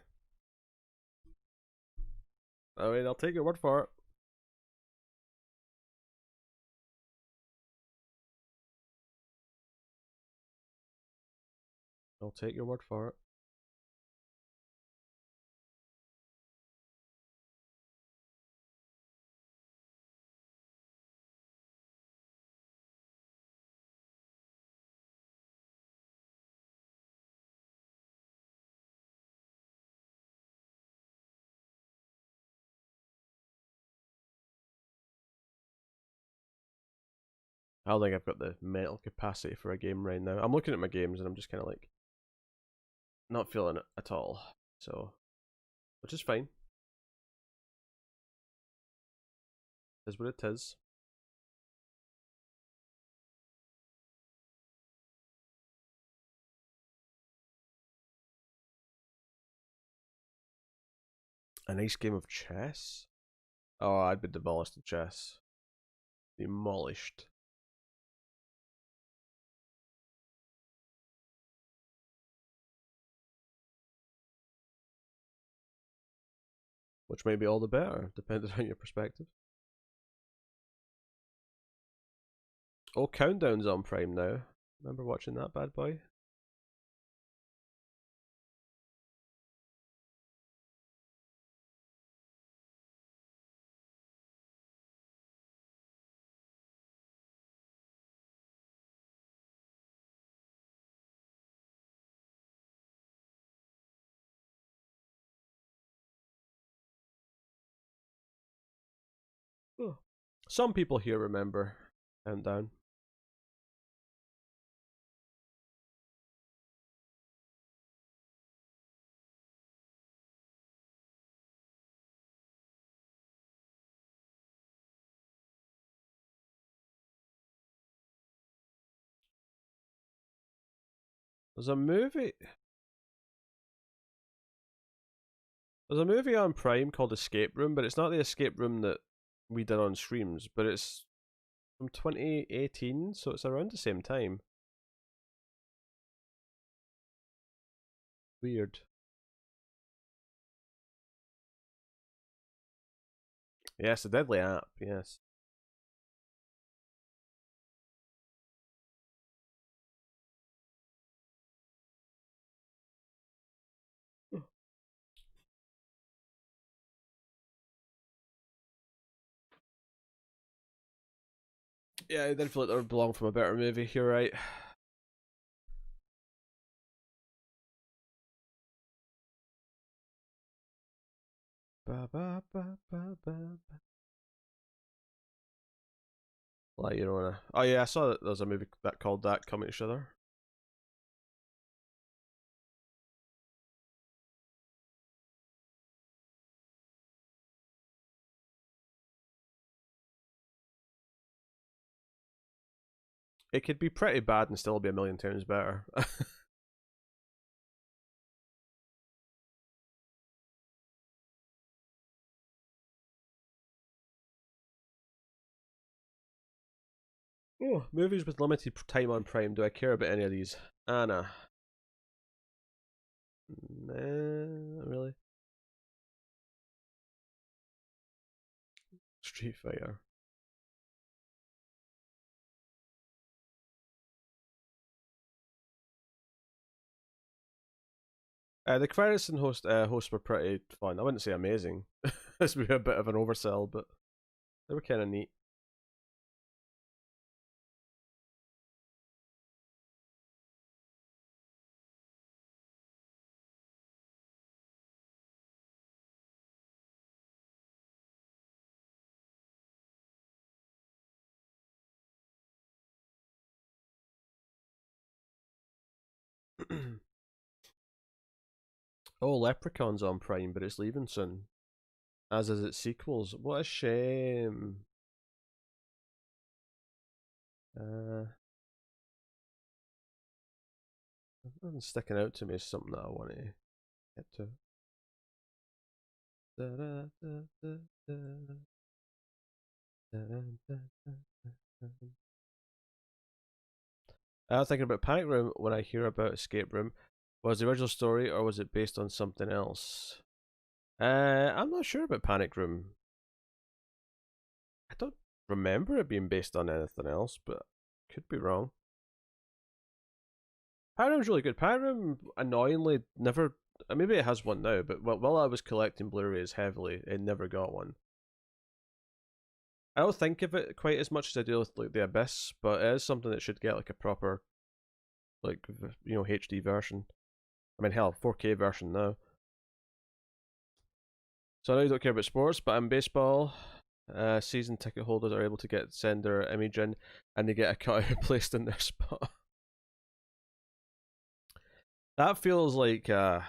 I mean, I'll take your word for it. I'll take your word for it. I don't think I've got the mental capacity for a game right now. I'm looking at my games and I'm just kind of like not feeling it at all. So, which is fine. Is what it is. A nice game of chess? Oh, I'd be demolished at chess. Demolished. Which may be all the better, depending on your perspective. Oh, Countdown's on Prime now. Remember watching that bad boy? Oh. Some people here remember Countdown. There's a movie. There's a movie on Prime called Escape Room, but it's not the escape room that we did on streams, but it's from 2018, so it's around the same time. Weird. Yes, the Deadly App, yes. Yeah, I did feel like they would belong from a better movie, you're right. Ba, ba, ba, ba, ba. Like, you don't wanna. Oh, yeah, I saw that there's a movie that called that coming to Shudder. It could be pretty bad and still be a million times better. Oh, movies with limited time on Prime. Do I care about any of these? Anna. Nah, not really. Street Fighter. The credits and hosts were pretty fun. I wouldn't say amazing. This would be a bit of an oversell, but they were kind of neat. Oh, Leprechaun's on Prime, but it's leaving soon. As is its sequels. What a shame. Nothing sticking out to me as something that I want to get to. I was thinking about Panic Room when I hear about Escape Room. Was the original story or was it based on something else? I'm not sure about Panic Room. I don't remember it being based on anything else, but could be wrong. Panic Room's really good. Panic Room annoyingly never. Maybe it has one now, but while I was collecting Blu-rays heavily, it never got one. I don't think of it quite as much as I do with like the Abyss, but it is something that should get like a proper, like HD version. I mean, hell, 4K version now. So I know you don't care about sports, but I'm baseball. season ticket holders are able to send their image in, and they get a cutout placed in their spot. That feels like a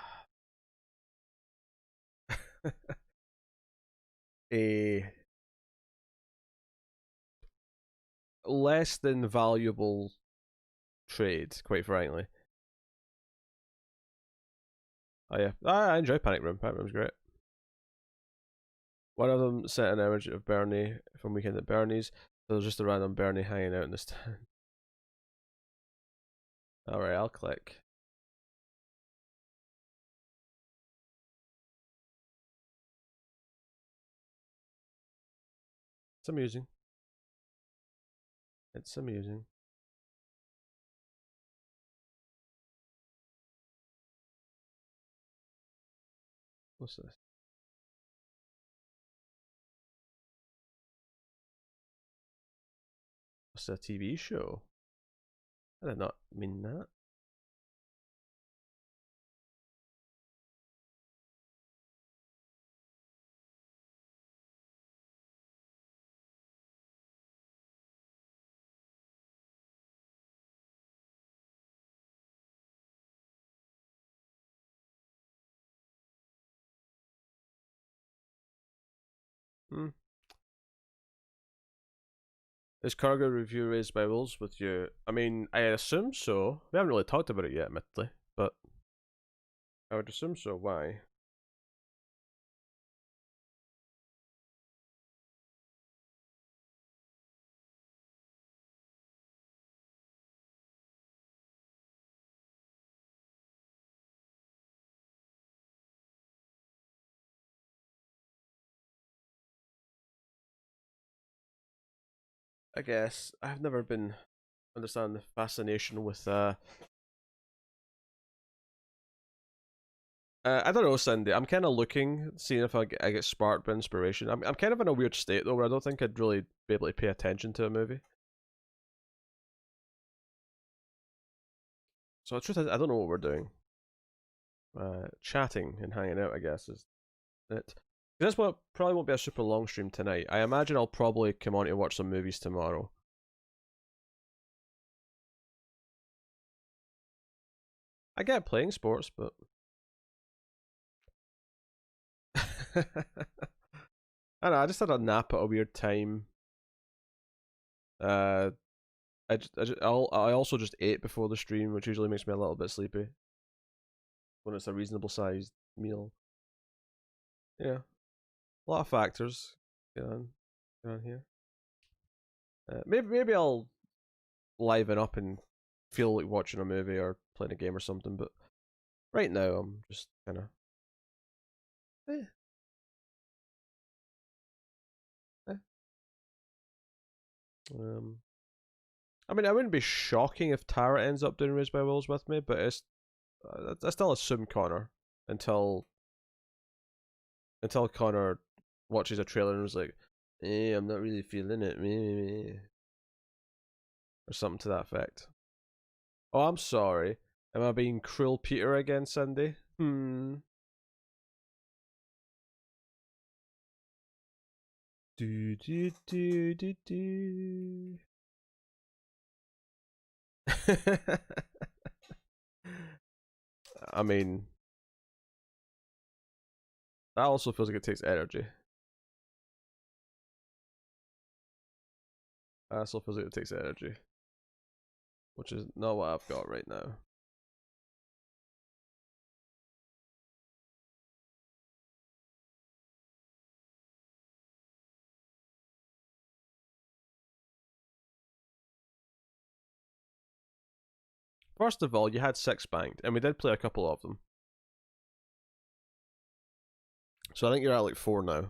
less than valuable trade, quite frankly. Oh yeah, I enjoy Panic Room. Panic Room's great. One of them sent an image of Bernie from Weekend at Bernie's. So there's just a random Bernie hanging out in this town. Alright, I'll click. It's amusing. It's amusing. What's this? What's a TV show? I did not mean that. Hmm. Is cargo review raised by rules with you? I mean, I assume so. We haven't really talked about it yet, admittedly, but I would assume so. Why? I guess I've never been understand the fascination with I don't know, Cindy. I'm kind of looking, seeing if I get sparked by inspiration. I'm kind of in a weird state though, where I don't think I'd really be able to pay attention to a movie. So the truth is, I don't know what we're doing. Chatting and hanging out, I guess, is it. This one probably won't be a super long stream tonight. I imagine I'll probably come on to watch some movies tomorrow. I get playing sports, but I don't know. I just had a nap at a weird time. Uh, I also just ate before the stream, which usually makes me a little bit sleepy when it's a reasonable sized meal. Yeah, a lot of factors. Get on here. Maybe I'll liven up and feel like watching a movie or playing a game or something. But right now, I'm just kind of. Eh, eh. Um, I mean, I wouldn't be shocking if Tara ends up doing Raised by Wolves with me, but I still assume Connor until Connor watches a trailer and was like, I'm not really feeling it, or something to that effect. Oh, I'm sorry. Am I being cruel Peter again, Cindy? Do do do do do. I mean, that also feels like it takes energy. That also feels like it takes energy, which is not what I've got right now. First of all, you had 6 banked, and we did play a couple of them. So I think you're at like 4 now.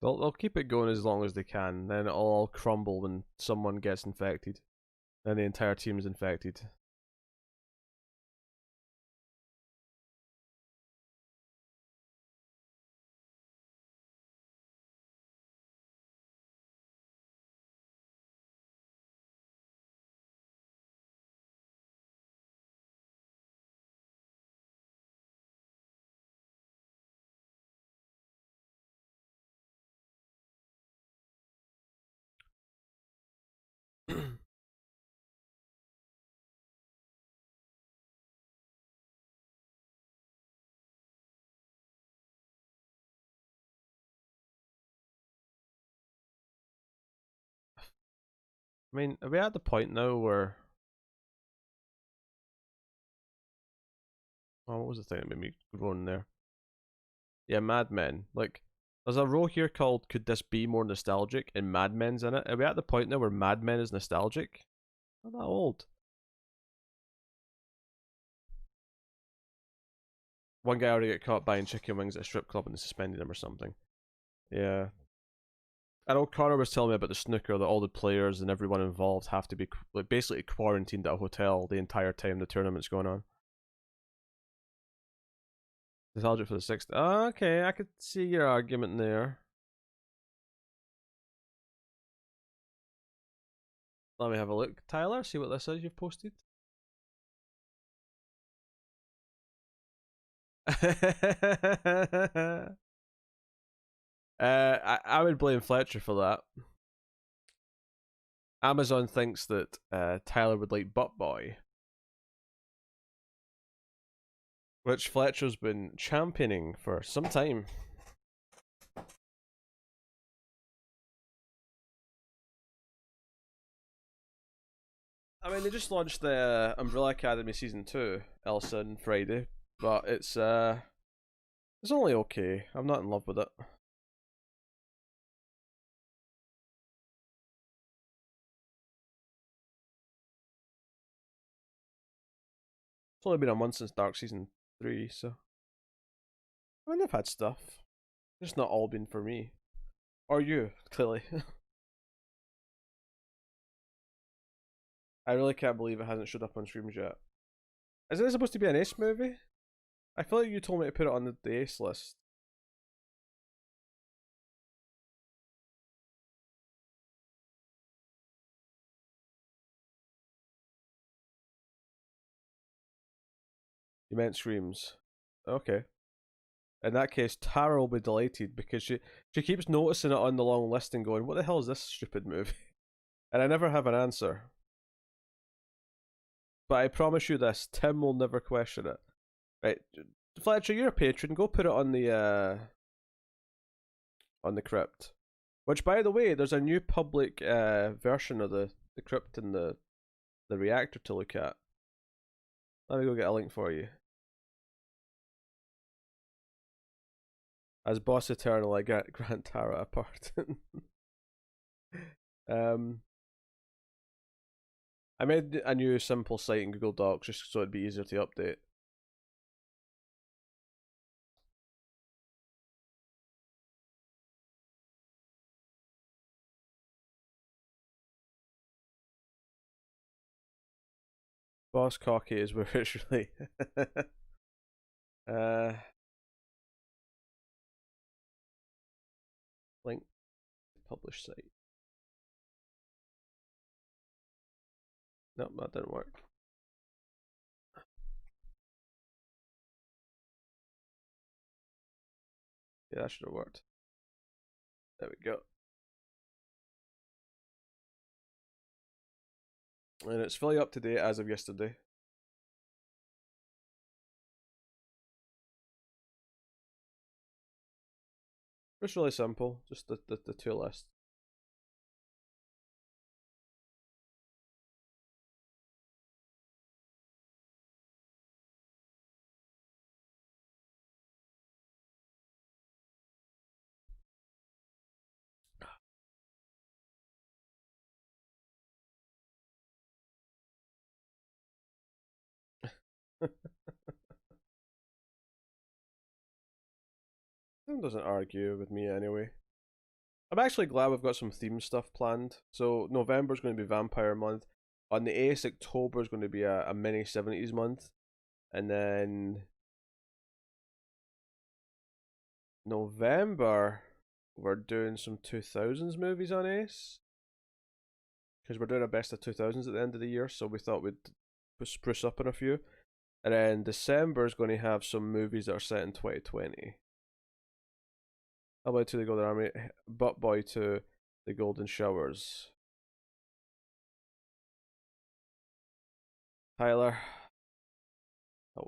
They'll keep it going as long as they can. Then it'll all crumble when someone gets infected, and the entire team is infected. I mean, are we at the point now where? Oh, what was the thing that made me groan there? Yeah, Mad Men. Like, there's a row here called "Could this be more nostalgic?" and Mad Men's in it. Are we at the point now where Mad Men is nostalgic? Not that old. One guy already got caught buying chicken wings at a strip club and they suspended him or something. Yeah. I know Connor was telling me about the snooker that all the players and everyone involved have to be like basically quarantined at a hotel the entire time the tournament's going on. Nostalgic for the sixth. Oh, okay, I could see your argument there. Let me have a look, Tyler. See what this is you've posted. I would blame Fletcher for that. Amazon thinks that Tyler would like Butt Boy, which Fletcher's been championing for some time. I mean, they just launched the Umbrella Academy season 2, Elsa and Friday, but it's only okay. I'm not in love with it. It's only been a month since Dark season 3, so I mean, I've had stuff. It's not all been for me. Or you, clearly. I really can't believe it hasn't showed up on streams yet. Isn't it supposed to be an Ace movie? I feel like you told me to put it on the Ace list. You meant streams. Okay. In that case, Tara will be delighted because she keeps noticing it on the long list and going, "What the hell is this stupid movie?" And I never have an answer. But I promise you this: Tim will never question it. Right, Fletcher, you're a patron. Go put it on the crypt. Which, by the way, there's a new public version of the crypt in the reactor to look at. Let me go get a link for you. As Boss Eternal, I grant Tara a pardon. um, I made a new simple site in Google Docs just so it'd be easier to update. Boss Cocky is where it's really. uh, link publish site. Nope, that didn't work. Yeah, that should have worked. There we go. And it's fully up to date as of yesterday. It's really simple, just the two lists. Tim doesn't argue with me anyway. I'm actually glad we've got some theme stuff planned. So November's going to be Vampire Month. On the 8th, October is going to be a mini 70s month. And then November, we're doing some 2000s movies on Ace. Because we're doing a best of 2000s at the end of the year. So we thought we'd spruce up on a few. And then December is going to have some movies that are set in 2020. Hellboy 2 The Golden Army, Butt Boy 2 The Golden Showers. Tyler, that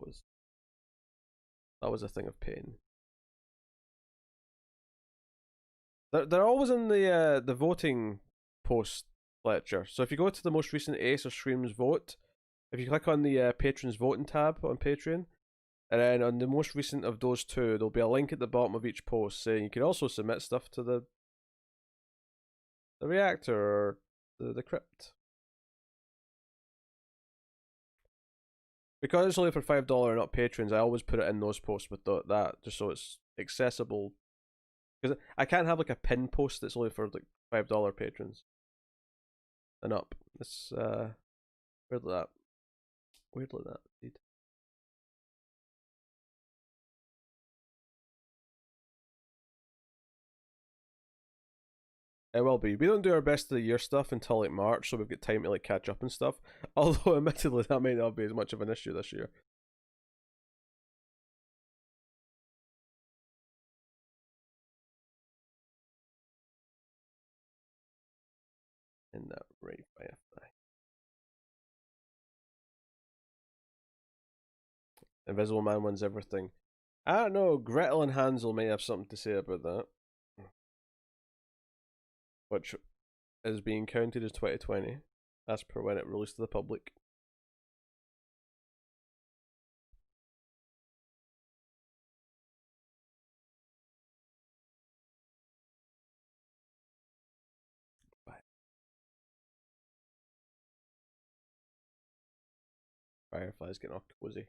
was a thing of pain. They're always in the voting post, Fletcher. So if you go to the most recent Ace or Streams vote, if you click on the patrons voting tab on Patreon, and then on the most recent of those two, there'll be a link at the bottom of each post saying you can also submit stuff to the reactor or the crypt. Because it's only for $5 not patrons, I always put it in those posts with that just so it's accessible. Because I can't have like a pin post that's only for like $5 patrons and up. It's weird like that. Weird like that, indeed. It will be. We don't do our best of the year stuff until like March, so we've got time to like catch up and stuff. Although, admittedly, that may not be as much of an issue this year. In that right, Firefly. Invisible Man wins everything. I don't know. Gretel and Hansel may have something to say about that, which is being counted as 2020, as per when it released to the public. Firefly's getting all cozy.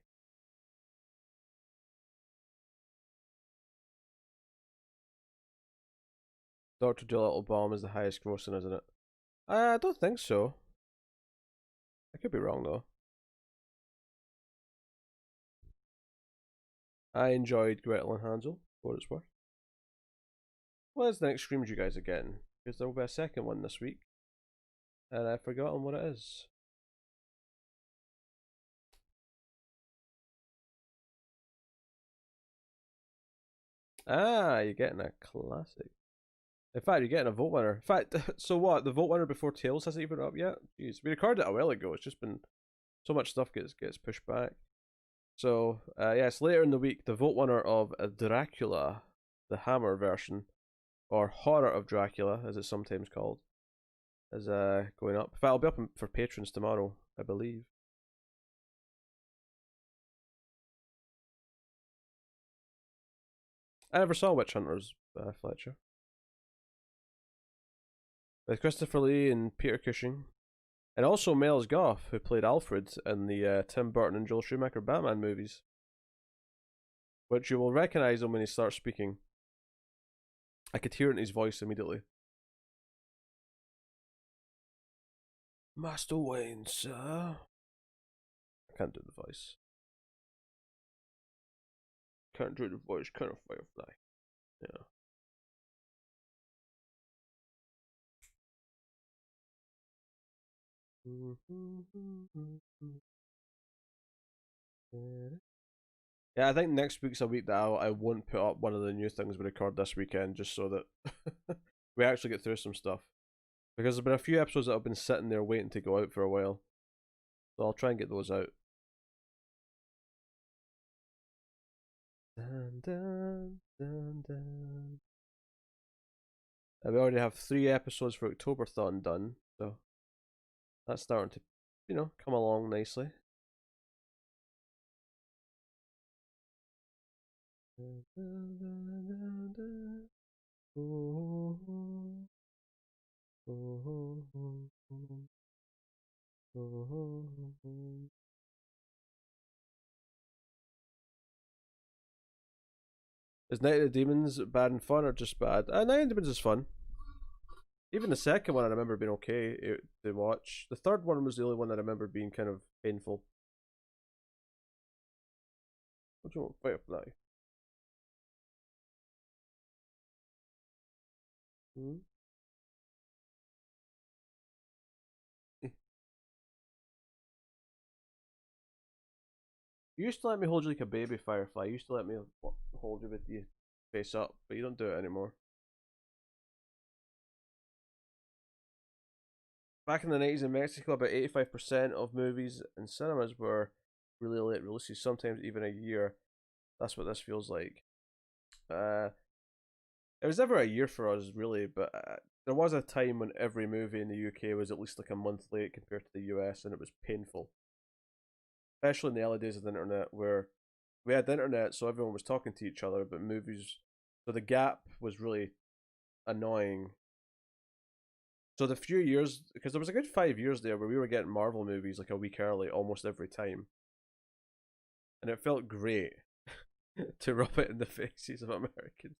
Dr. Dolittle Bomb is the highest grossing, isn't it? I don't think so. I could be wrong though. I enjoyed Gretel and Hansel, for what it's worth. What is the next streams you guys are getting? Because there will be a second one this week. And I've forgotten what it is. Ah, you're getting a classic. In fact, you're getting a vote winner. In fact, so what? The vote winner before Tails hasn't even up yet? Jeez, we recorded it a while ago. It's just been so much stuff gets pushed back. So, yes, later in the week, the vote winner of Dracula, the Hammer version, or Horror of Dracula, as it's sometimes called, is going up. In fact, I'll be up for patrons tomorrow, I believe. I never saw Witch Hunters, Fletcher. With Christopher Lee and Peter Cushing. And also Miles Goff, who played Alfred in the Tim Burton and Joel Schumacher Batman movies. Which you will recognise him when he starts speaking. I could hear it in his voice immediately. Master Wayne, sir. I can't do the voice. Can't do the voice, kind of Firefly. Yeah. Yeah, I think next week's a week that I won't put up one of the new things we record this weekend, just so that we actually get through some stuff. Because there's been a few episodes that have been sitting there waiting to go out for a while. So I'll try and get those out. Dun, dun, dun, dun. We already have 3 episodes for Octoberthon done, so that's starting to, come along nicely. Is Night of the Demons bad and fun or just bad? Night of the Demons is fun. Even the second one I remember being okay to watch. The third one was the only one that I remember being kind of painful. What do you want? Wait up now. Hmm? You used to let me hold you like a baby firefly. You used to let me hold you with you face up, but you don't do it anymore. Back in the 90s in Mexico, about 85% of movies in cinemas were really late releases, sometimes even a year. That's what this feels like. Uh, it was never a year for us, really, but there was a time when every movie in the UK was at least like a month late compared to the US, and it was painful. Especially in the early days of the internet, where we had the internet, so everyone was talking to each other, but movies. So the gap was really annoying. So the few years, because there was a good 5 years there where we were getting Marvel movies like a week early almost every time, and it felt great to rub it in the faces of Americans.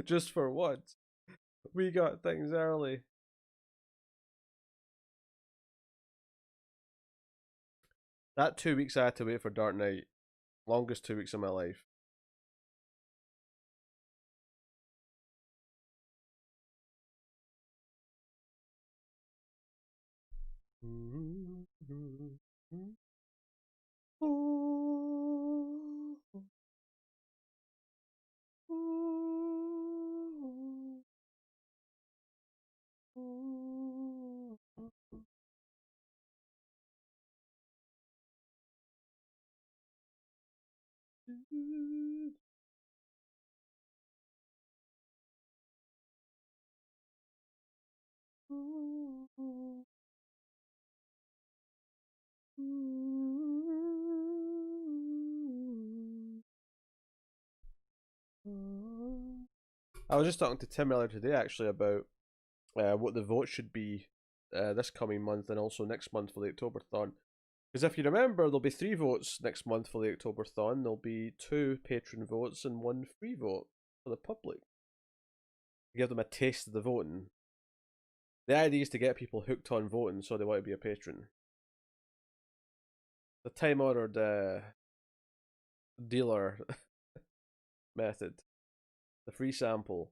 Just for once, we got things early. That 2 weeks I had to wait for Dark Knight, longest 2 weeks of my life. I was just talking to Tim earlier today actually about what the vote should be this coming month and also next month for the Oktoberthon. Because if you remember, there'll be 3 votes next month for the Oktoberthon. There'll be 2 patron votes and 1 free vote for the public. Give them a taste of the voting. The idea is to get people hooked on voting so they want to be a patron. The time honored dealer method. The free sample.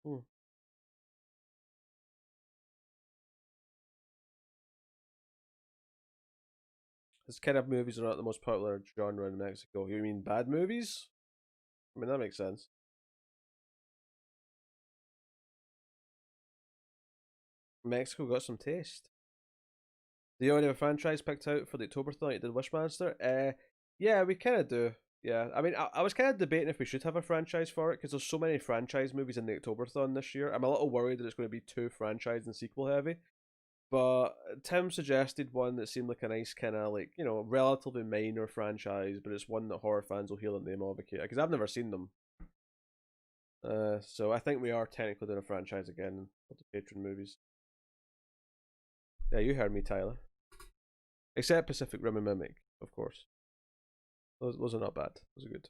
Hmm. This kind of movies are not the most popular genre in Mexico. You mean bad movies? I mean, that makes sense. Mexico got some taste. Do you already have a franchise picked out for the Oktoberthon you did Wishmaster? Yeah, we kind of do. Yeah, I mean, I was kind of debating if we should have a franchise for it because there's so many franchise movies in the Oktoberthon this year. I'm a little worried that it's going to be too franchise and sequel heavy. But Tim suggested one that seemed like a nice kind of like relatively minor franchise, but it's one that horror fans will hear the name of because I've never seen them. So I think we are technically doing a franchise again for the patron movies. Yeah, you heard me, Tyler. Except Pacific Rim and Mimic, of course. Those are not bad. Those are good.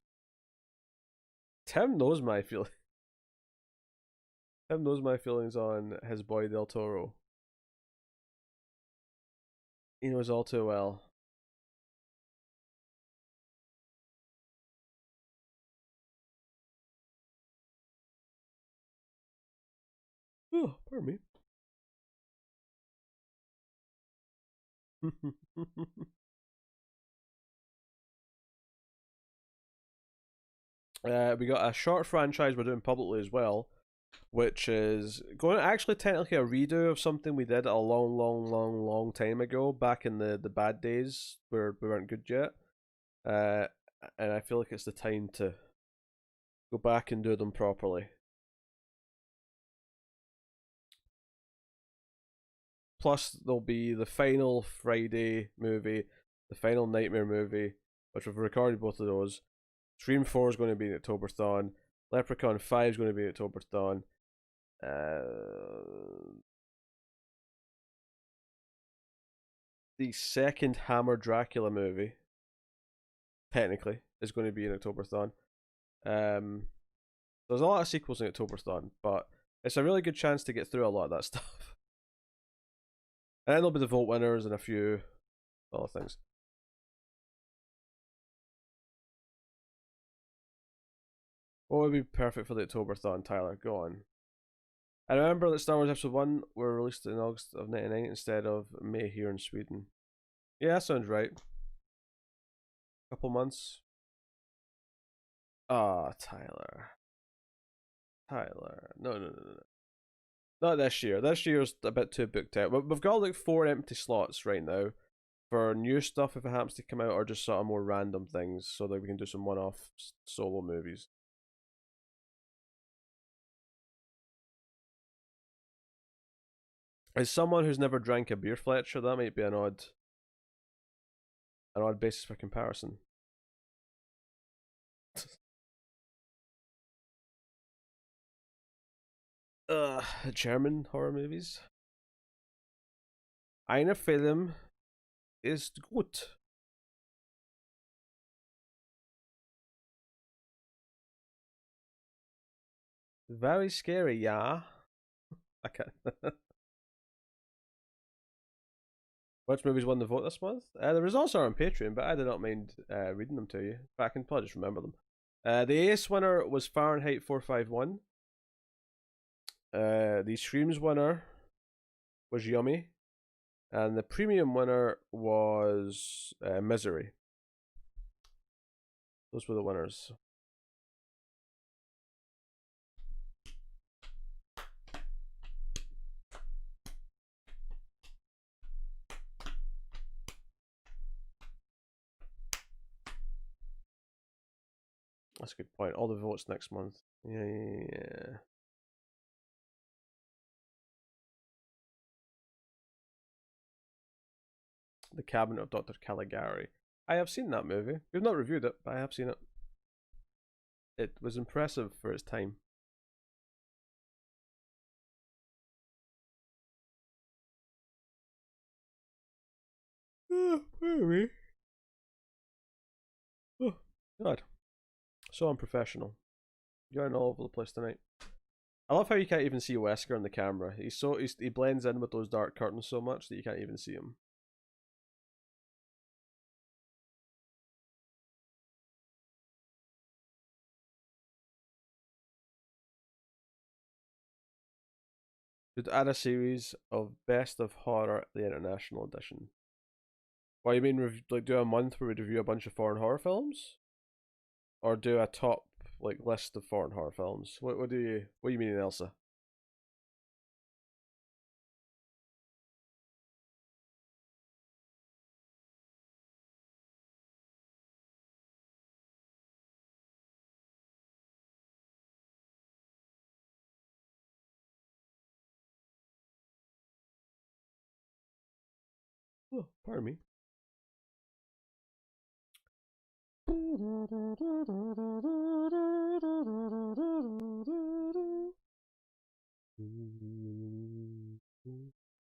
Tim knows my feel. Tim knows my feelings on his boy Del Toro. He knows all too well. Oh, pardon me. We got a short franchise we're doing publicly as well, which is going to actually technically a redo of something we did a long, long, long, long time ago, back in the bad days where we weren't good yet. Uh, and I feel like it's the time to go back and do them properly. Plus, there'll be the final Friday movie, the final Nightmare movie, which we've recorded both of those. Scream 4 is going to be in Oktoberthon. Leprechaun 5 is going to be in Oktoberthon. The second Hammer Dracula movie, technically, is going to be in Oktoberthon. There's a lot of sequels in Oktoberthon, but it's a really good chance to get through a lot of that stuff. And then there'll be the vote winners and a few other things. What would be perfect for the Oktoberthon, Tyler? Go on. I remember that Star Wars Episode 1 were released in August of 99 instead of May here in Sweden. Yeah, that sounds right. Couple months. Ah, Tyler. Tyler. No, no, no, no. Not this year. This year's a bit too booked out. But we've got like 4 empty slots right now for new stuff if it happens to come out, or just sort of more random things so that we can do some one-off solo movies. As someone who's never drank a beer, Fletcher, that might be an odd basis for comparison. German horror movies. Eine Film ist gut. Very scary, yeah. I can't. Which movies won the vote this month? The results are on Patreon, but I do not mind reading them to you. But I can probably just remember them. The Ace winner was Fahrenheit 451. The Screams winner was Yummy. And the premium winner was Misery. Those were the winners. That's a good point. All the votes next month. Yeah. The Cabinet of Dr. Caligari. I have seen that movie. We've not reviewed it, but I have seen it. It was impressive for its time. Maybe. Oh, God. So unprofessional. You're all over the place tonight. I love how you can't even see Wesker on the camera. He blends in with those dark curtains so much that you can't even see him. Should add a series of Best of Horror, the International Edition. What you mean, like do a month where we review a bunch of foreign horror films, or do a top like list of foreign horror films? What do you mean, Elsa? Oh, pardon me.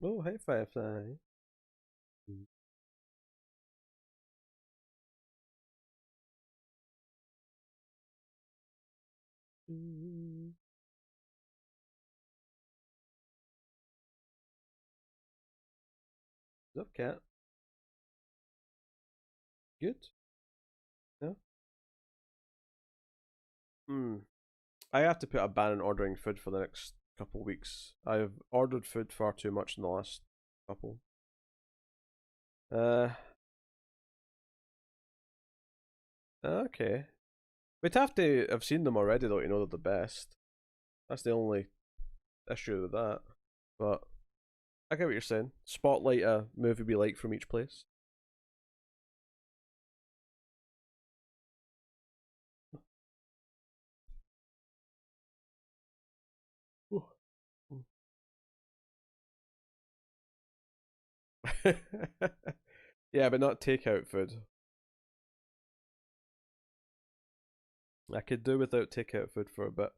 Oh, hey Firefly. What's up, cat? Good? Yeah? I have to put a ban on ordering food for the next couple weeks. I've ordered food far too much in the last couple. Okay. We'd have to have seen them already though to know they're the best. That's the only issue with that. But I get what you're saying. Spotlight a movie we like from each place. Yeah, but not takeout food. I could do without takeout food for a bit.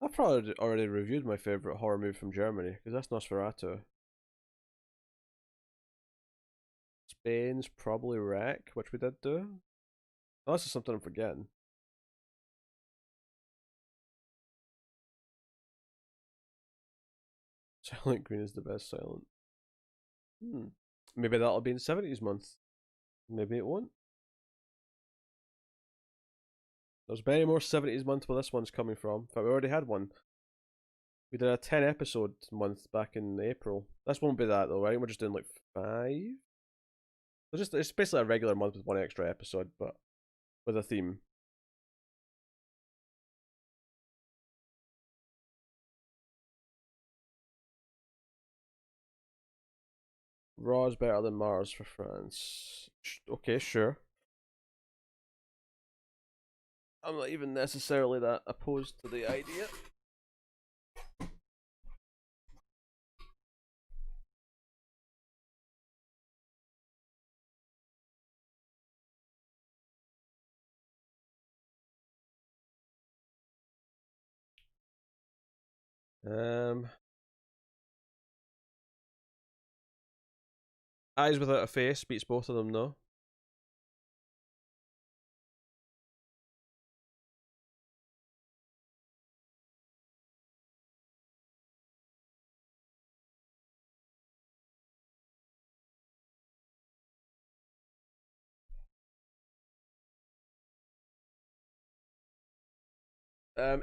I've probably already reviewed my favourite horror movie from Germany, because that's Nosferatu. Bane's probably Wreck, which we did do. Unless there's something I'm forgetting. Silent Green is the best silent. Maybe that'll be in 70s month. Maybe it won't. There's many more 70s month where this one's coming from. In fact, we already had one. We did a 10 episode month back in April. This won't be that though, right? We're just doing like 5. So it's basically a regular month with one extra episode, but with a theme. Raw is better than Mars for France. Okay, sure. I'm not even necessarily that opposed to the idea. Eyes Without a Face beats both of them though.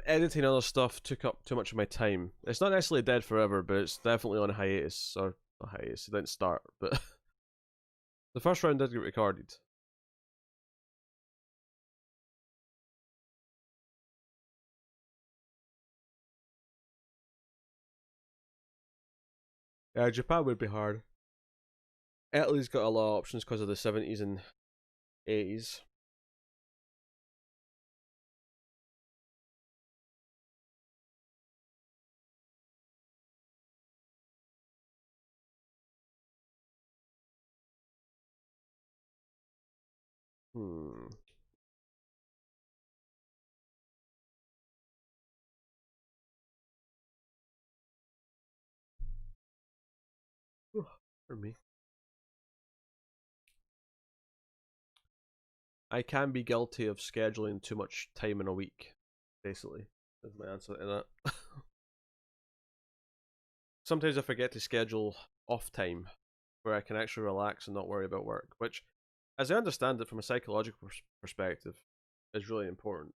Editing other stuff took up too much of my time. It's not necessarily dead forever, but it's definitely on hiatus. Or not hiatus, it didn't start, but the first round did get recorded. Yeah, Japan would be hard. Italy's got a lot of options because of the 70s and 80s. Hmm. For me. I can be guilty of scheduling too much time in a week, basically. Is my answer to that. Sometimes I forget to schedule off time where I can actually relax and not worry about work, which, as I understand it from a psychological perspective, is really important.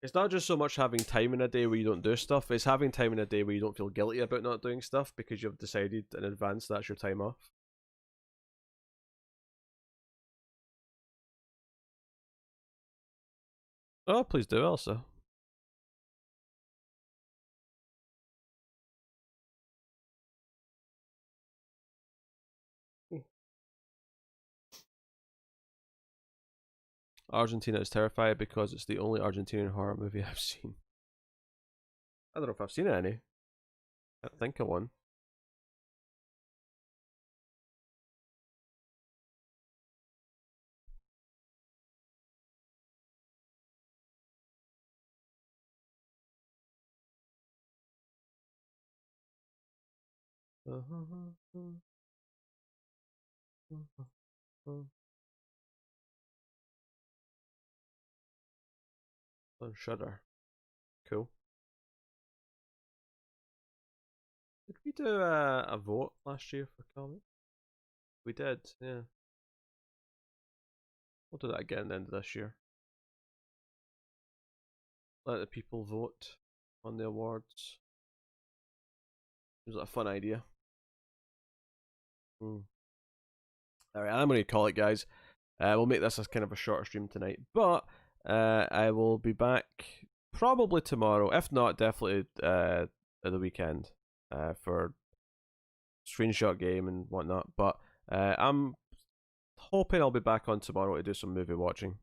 It's not just so much having time in a day where you don't do stuff, it's having time in a day where you don't feel guilty about not doing stuff because you've decided in advance that's your time off. Oh, please do, Elsa. Argentina is terrified because it's the only Argentinian horror movie I've seen. I don't know if I've seen any. I can't think of one. On Shudder. Cool. Did we do a vote last year for comic? We did, yeah. We'll do that again at the end of this year. Let the people vote on the awards. Seems like a fun idea. Alright, I'm going to call it, guys. We'll make this as kind of a shorter stream tonight, but I will be back probably tomorrow. If not, definitely at the weekend for screenshot game and whatnot. But I'm hoping I'll be back on tomorrow to do some movie watching.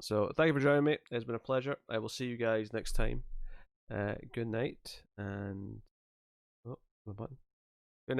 So thank you for joining me. It's been a pleasure. I will see you guys next time. Good night and oh, my button.